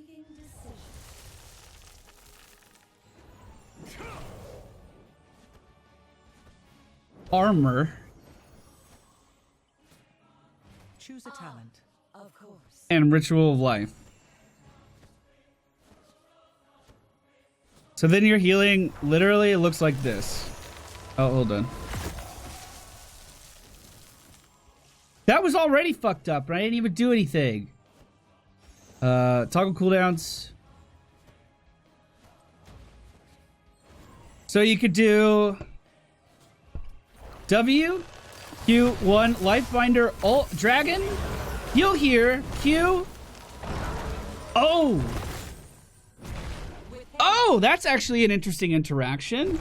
Armor, choose a talent. Of course. and Ritual of Life. So then your healing literally it looks like this. Oh, hold on. That was already fucked up, right? I didn't even do anything. Toggle cooldowns. So you could do W, Q1, Lifebinder, ult, Dragon, heal here, Q. Oh! Oh, that's actually an interesting interaction.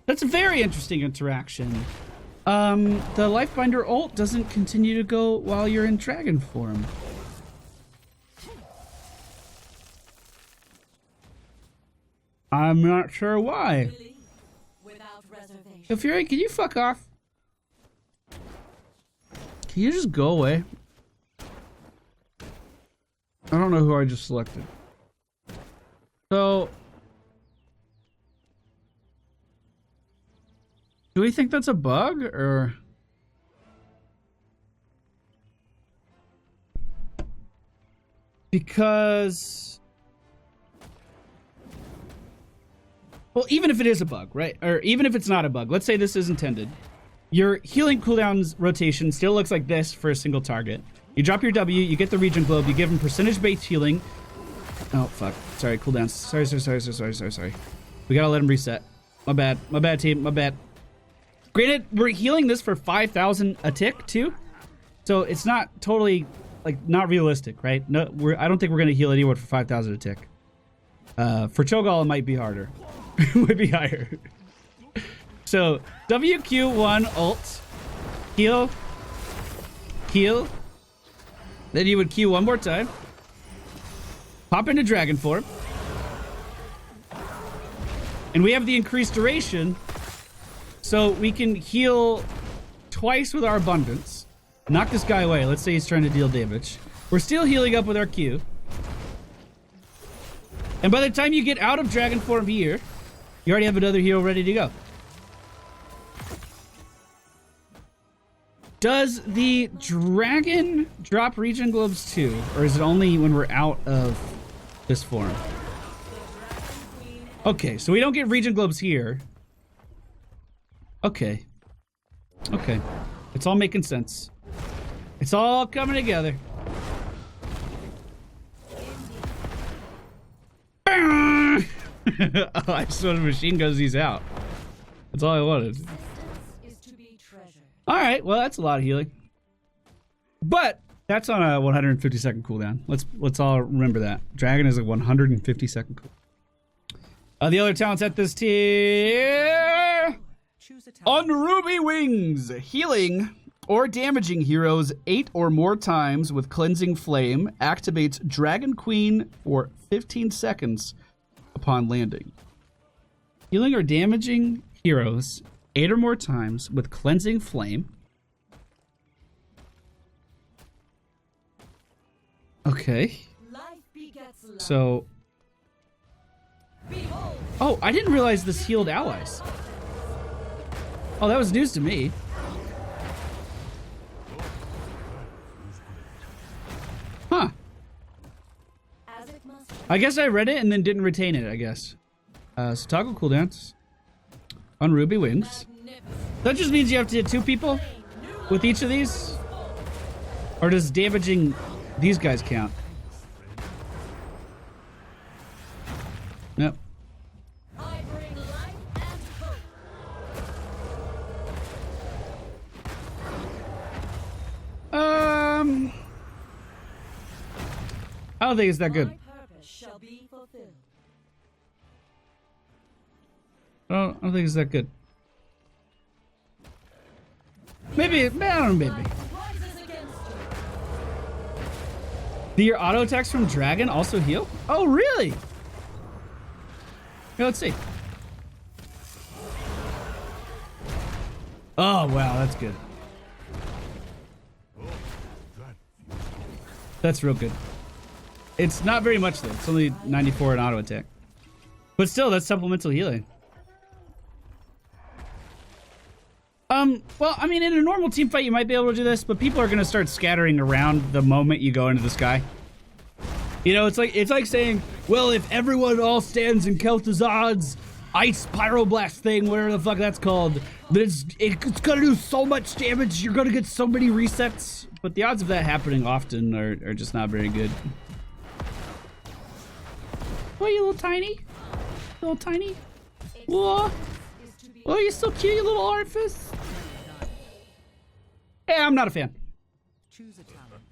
That's a very interesting interaction. The Lifebinder ult doesn't continue to go while you're in dragon form. I'm not sure why. Without reservation. Yo, Fury, can you fuck off? Can you just go away? I don't know who I just selected. So, do we think that's a bug, or? Because, well, even if it is a bug, right? Or even if it's not a bug, let's say this is intended. Your healing cooldowns rotation still looks like this for a single target. You drop your W, you get the region globe, you give them percentage-based healing. Oh, fuck. Sorry, cooldowns. Sorry. We gotta let him reset. My bad. My bad, team. My bad. Granted, we're healing this for 5,000 a tick, too. So it's not totally, like, not realistic, right? No, I don't think we're gonna heal anyone for 5,000 a tick. For Cho'Gall, it might be harder. It might be higher. So, WQ1 ult. Heal. Heal. Then you would Q one more time. Pop into dragon form. And we have the increased duration. So we can heal twice with our abundance. Knock this guy away. Let's say he's trying to deal damage. We're still healing up with our Q. And by the time you get out of dragon form here, you already have another heal ready to go. Does the dragon drop region globes too? Or is it only when we're out of this form? Okay, so we don't get region globes here. Okay. Okay. It's all making sense. It's all coming together. Oh, I just wanted machine guns these out. That's all I wanted. Alright, well that's a lot of healing. But that's on a 150 second cooldown. Let's all remember that. Dragon is a 150 second cooldown. The other talents at this tier on Ruby Wings. Healing or damaging heroes 8 or more times with Cleansing Flame. Activates Dragonqueen for 15 seconds upon landing. Healing or damaging heroes 8 or more times with Cleansing Flame. Okay. So... Oh, I didn't realize this healed allies. Oh, that was news to me. Huh. I guess I read it and then didn't retain it, I guess. So toggle cooldowns on Ruby Wings. That just means you have to hit 2 people with each of these? Or does damaging these guys count? Nope. I don't think it's that good. I don't think it's that good. Maybe, I don't know, maybe. Do your auto attacks from Dragon also heal? Oh, really? Here, let's see. Oh, wow, that's good. That's real good. It's not very much, though. It's only 94 in auto attack. But still, that's supplemental healing. Well, I mean, in a normal team fight, you might be able to do this, but people are going to start scattering around the moment you go into the sky. You know, it's like saying, well, if everyone all stands in Kel'Thuzad's ice pyroblast thing, whatever the fuck that's called, then it's going to do so much damage, you're going to get so many resets. But the odds of that happening often are just not very good. Oh, you little tiny. Little tiny. Whoa. Oh, you're so cute, you little orifice. Yeah, I'm not a fan.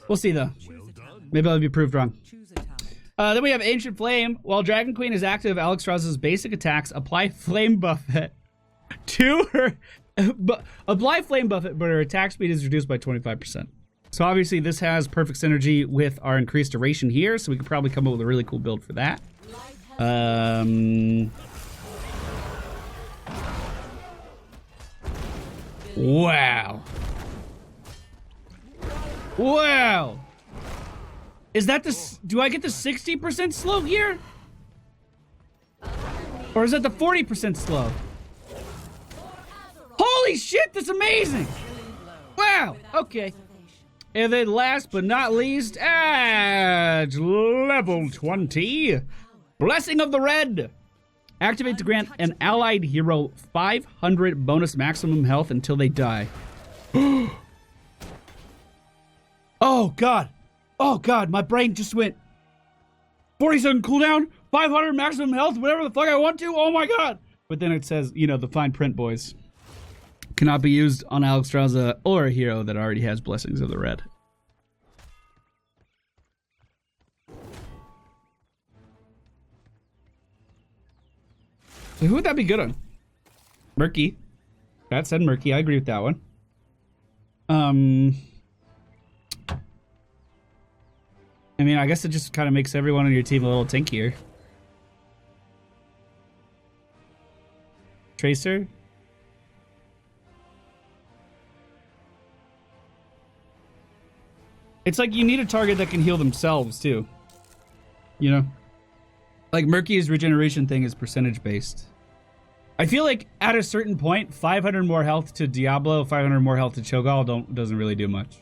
We'll see, though. Maybe I'll be proved wrong. Then we have Ancient Flame. While Dragonqueen is active, Alexstrasza's basic attacks apply Flame Buffet to her. Apply Flame Buffet, but her attack speed is reduced by 25%. So obviously this has perfect synergy with our increased duration here, so we could probably come up with a really cool build for that. Wow. Wow. Is that the... Do I get the 60% slow here? Or is that the 40% slow? Holy shit, that's amazing! Wow, okay. And then last but not least, at level 20, Blessing of the Red. Activate to grant an allied hero 500 bonus maximum health until they die. Oh, God. Oh, God, my brain just went 40-second cooldown, 500 maximum health, whatever the fuck I want to. Oh, my God. But then it says, you know, the fine print, boys. Cannot be used on Alexstrasza or a hero that already has Blessings of the Red. So who would that be good on? Murky. That said Murky. I agree with that one. I mean, I guess it just kind of makes everyone on your team a little tankier. Tracer. It's like you need a target that can heal themselves too. You know? Like Murky's regeneration thing is percentage based. I feel like at a certain point, 500 more health to Diablo, 500 more health to Cho'Gall doesn't really do much.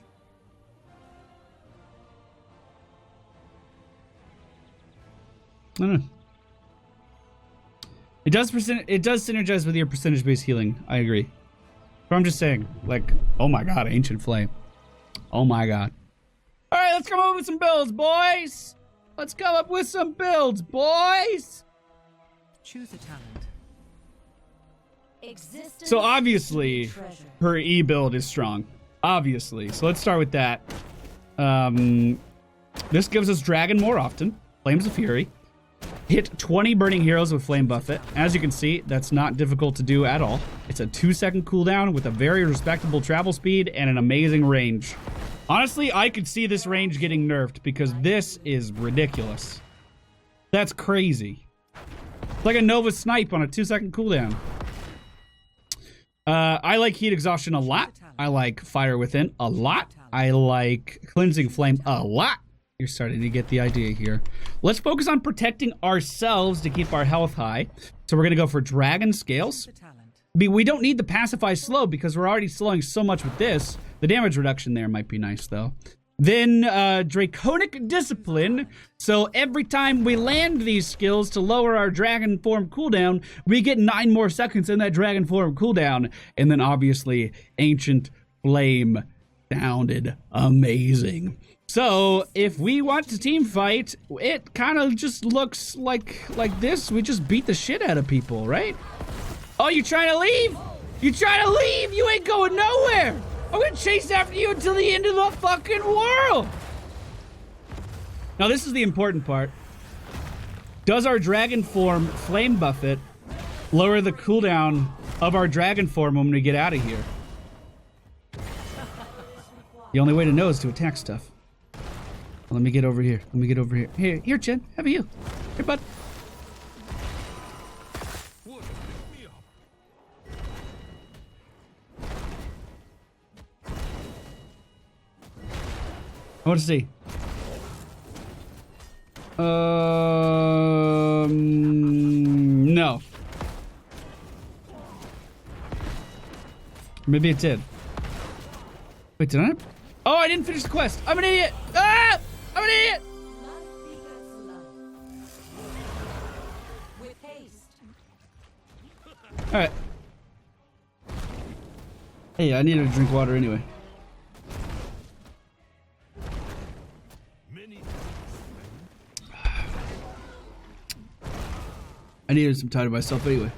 I don't know. It does synergize with your percentage based healing. I agree. But I'm just saying, like, oh my god, Ancient Flame. Oh my god. Alright, let's come up with some builds, boys! Let's come up with some builds, boys! Choose a talent. So obviously, her E build is strong. Obviously. So let's start with that. This gives us Dragon more often. Flames of Fury. Hit 20 burning heroes with Flame Buffet. As you can see, that's not difficult to do at all. It's a 2-second cooldown with a very respectable travel speed and an amazing range. Honestly, I could see this range getting nerfed because this is ridiculous. That's crazy. It's like a Nova Snipe on a 2-second cooldown. I like Heat Exhaustion a lot. I like Fire Within a lot. I like Cleansing Flame a lot. You're starting to get the idea here. Let's focus on protecting ourselves to keep our health high. So we're going to go for Dragon Scales. We don't need the Pacify Slow because we're already slowing so much with this. The damage reduction there might be nice, though. Then Draconic Discipline. So every time we land these skills to lower our Dragon Form cooldown, we get 9 more seconds in that Dragon Form cooldown. And then obviously Ancient Flame sounded amazing. So if we want to team fight, it kind of just looks like this. We just beat the shit out of people, right? Oh, you trying to leave? You trying to leave? You ain't going nowhere. I'm gonna chase after you until the end of the fucking world. Now this is the important part. Does our Dragon Form Flame Buffet lower the cooldown of our Dragon Form when we get out of here? The only way to know is to attack stuff. Let me get over here. Let me get over here. Here, Chen. How about you? Here, bud. I want to see. No. Maybe it did. Wait, did I? Oh, I didn't finish the quest. I'm an idiot. Ah! I'm an idiot. All right. Hey, I needed to drink water anyway. I needed some time to myself anyway.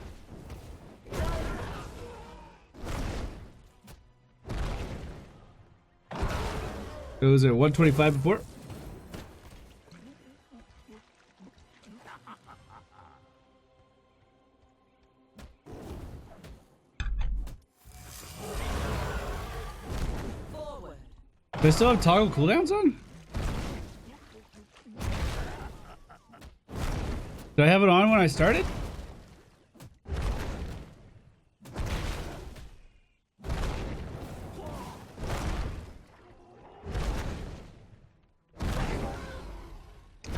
It was at 125 before. Do I still have toggle cooldowns on? Did I have it on when I started?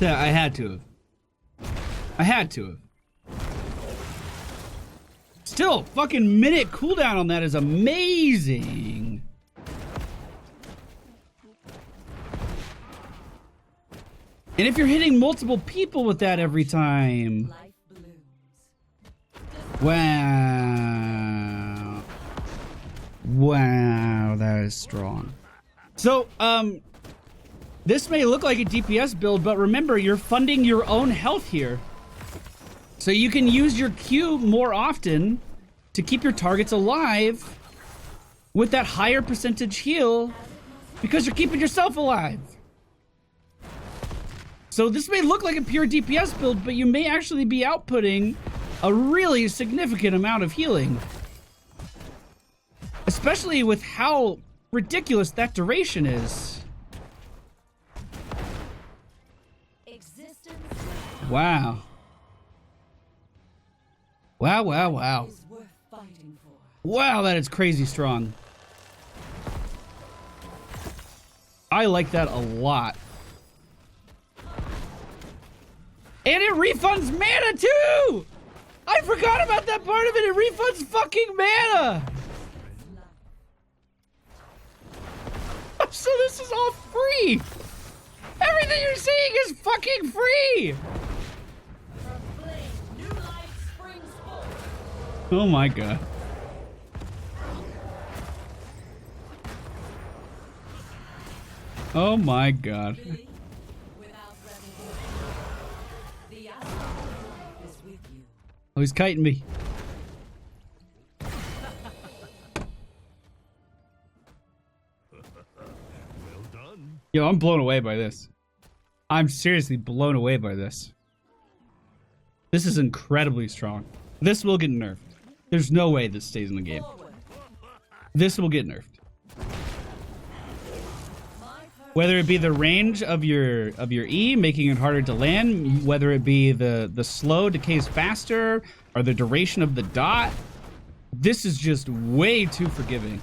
Yeah, I had to have. I had to have. Still, fucking minute cooldown on that is amazing. And if you're hitting multiple people with that every time. Wow. Wow, that is strong. So, this may look like a DPS build, but remember, you're funding your own health here. So you can use your Q more often to keep your targets alive with that higher percentage heal because you're keeping yourself alive. So this may look like a pure DPS build, but you may actually be outputting a really significant amount of healing. Especially with how ridiculous that duration is. Wow. Wow, wow, wow. Wow, that is crazy strong. I like that a lot. And it refunds mana too! I forgot about that part of it. It refunds fucking mana! So this is all free! Everything you're seeing is fucking free! Oh my god. Oh my god. Oh, he's kiting me. Well done. Yo, I'm blown away by this. I'm seriously blown away by this. This is incredibly strong. This will get nerfed. There's no way this stays in the game. This will get nerfed. Whether it be the range of your E, making it harder to land, whether it be the slow decays faster, or the duration of the dot, this is just way too forgiving.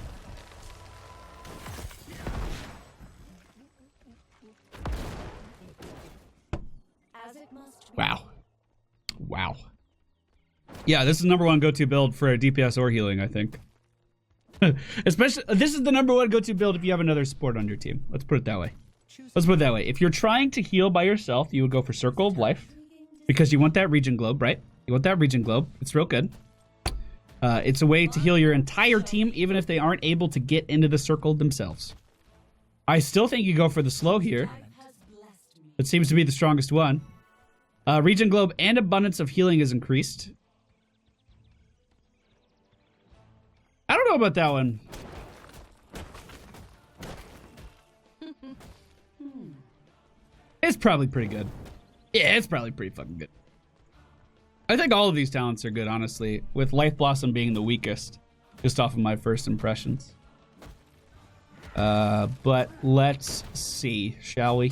Wow. Wow. Yeah, this is number 1 go-to build for DPS or healing, I think. Especially, this is the number 1 go-to build if you have another support on your team. Let's put it that way. Let's put it that way. If you're trying to heal by yourself, you would go for Circle of Life. Because you want that regen globe, right? You want that regen globe. It's real good. It's a way to heal your entire team, even if they aren't able to get into the circle themselves. I still think you go for the slow here. It seems to be the strongest one. Regen globe and abundance of healing is increased. I don't know about that one. It's probably pretty good. Yeah, it's probably pretty fucking good. I think all of these talents are good, honestly, with Life Blossom being the weakest, just off of my first impressions. But let's see, shall we?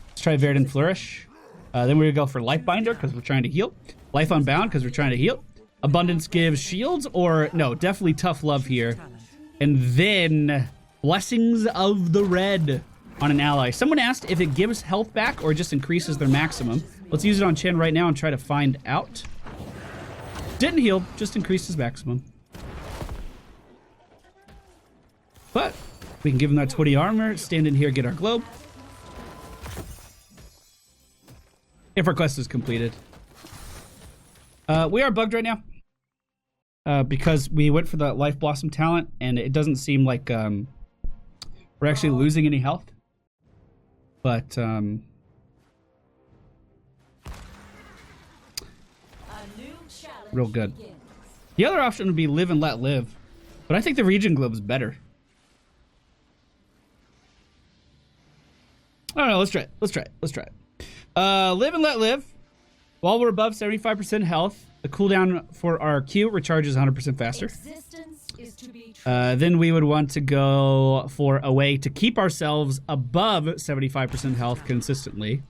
Let's try Verdant Flourish. Then we're gonna go for Life Binder because we're trying to heal. Life Unbound because we're trying to heal. Abundance gives shields, or no, definitely Tough Love here. And then Blessings of the Red on an ally. Someone asked if it gives health back or just increases their maximum. Let's use it on Chen right now and try to find out. Didn't heal, just increased his maximum. But we can give him that 20 armor, stand in here, get our globe. If our quest is completed. We are bugged right now. Because we went for the Life Blossom talent, and it doesn't seem like we're actually losing any health. But real good. The other option would be Live and Let Live, but I think the Regen Globe is better. I don't know. Let's try it. Let's try it. Let's try it. Live and Let Live. While we're above 75% health, the cooldown for our Q recharges 100% faster. Then we would want to go for a way to keep ourselves above 75% health consistently.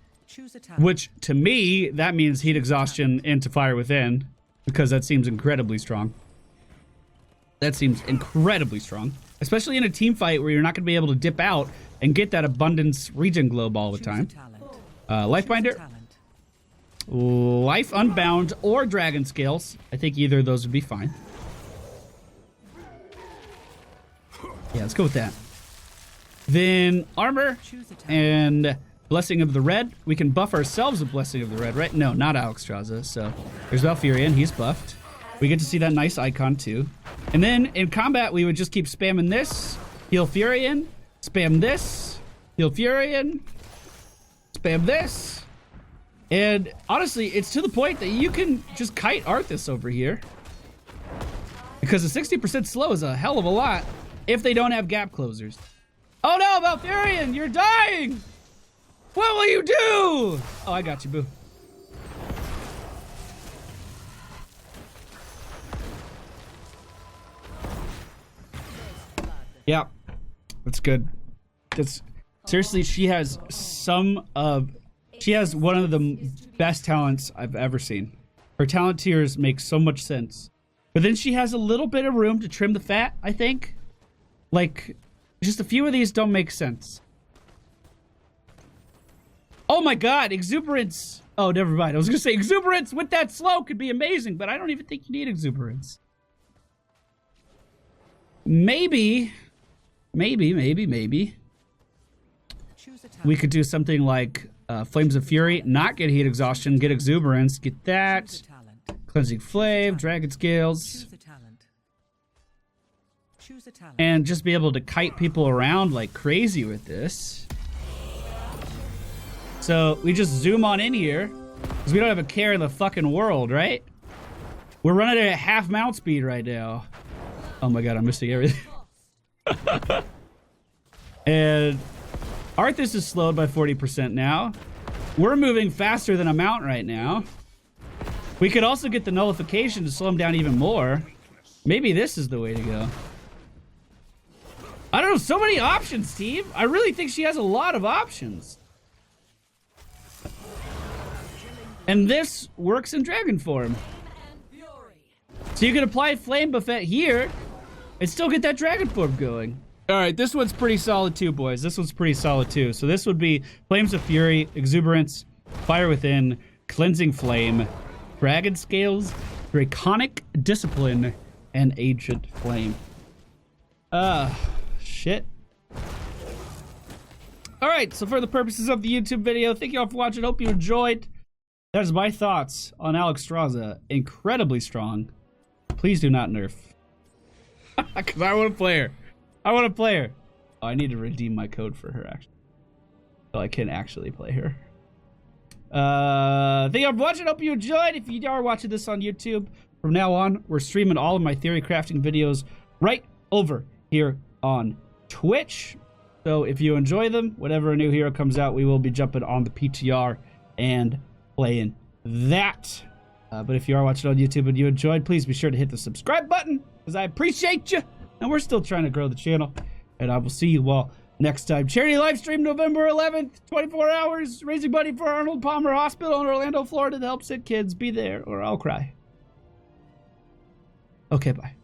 Which, to me, that means Heat Exhaustion into Fire Within, because that seems incredibly strong. That seems incredibly strong. Especially in a team fight where you're not going to be able to dip out and get that Abundance Regen Globe all the time. Life Binder. Life Unbound or Dragon Scales. I think either of those would be fine. Yeah, let's go with that. Then Armor and Blessing of the Red. We can buff ourselves with Blessing of the Red, right? No, not Alexstrasza. So there's Valfurion. He's buffed. We get to see that nice icon too. And then in combat, we would just keep spamming this. Heal Furion. Spam this. Heal Furion. Spam this. And honestly, it's to the point that you can just kite Arthas over here. Because the 60% slow is a hell of a lot if they don't have gap closers. Oh no, Valfurion, you're dying! What will you do? Oh, I got you, boo. Yeah, that's good. That's seriously, she has one of the best talents I've ever seen. Her talent tiers make so much sense. But then she has a little bit of room to trim the fat, I think. Like, just a few of these don't make sense. Oh my god, Exuberance! Oh, never mind. I was gonna say Exuberance with that slow could be amazing, but I don't even think you need Exuberance. Maybe. We could do something like Flames of Fury, not get Heat Exhaustion, get Exuberance, get that. Cleansing Flame, Dragon Scales. And just be able to kite people around like crazy with this. So we just zoom on in here, because we don't have a care in the fucking world, right? We're running at half mount speed right now. Oh my god, I'm missing everything. And Arthas is slowed by 40% now. We're moving faster than a mount right now. We could also get the nullification to slow him down even more. Maybe this is the way to go. I don't know, so many options, Steve. I really think she has a lot of options. And this works in dragon form. So you can apply Flame Buffet here and still get that dragon form going. All right, this one's pretty solid too, boys. This one's pretty solid too. So this would be Flames of Fury, Exuberance, Fire Within, Cleansing Flame, Dragon Scales, Draconic Discipline, and Ancient Flame. Shit. All right, so for the purposes of the YouTube video, thank you all for watching. Hope you enjoyed. That is my thoughts on Alexstrasza. Incredibly strong. Please do not nerf. Because I want to play her. I want to play her. Oh, I need to redeem my code for her, actually. So I can actually play her. Thank you all for watching. Hope you enjoyed. If you are watching this on YouTube, from now on, we're streaming all of my theory crafting videos right over here on Twitch. So if you enjoy them, whenever a new hero comes out, we will be jumping on the PTR and playing that. But if you are watching on YouTube and you enjoyed, please be sure to hit the subscribe button, because I appreciate you. And we're still trying to grow the channel. And I will see you all next time. Charity live stream November 11th, 24 hours, raising money for Arnold Palmer Hospital in Orlando, Florida to help sick kids. Be there or I'll cry. Okay, bye.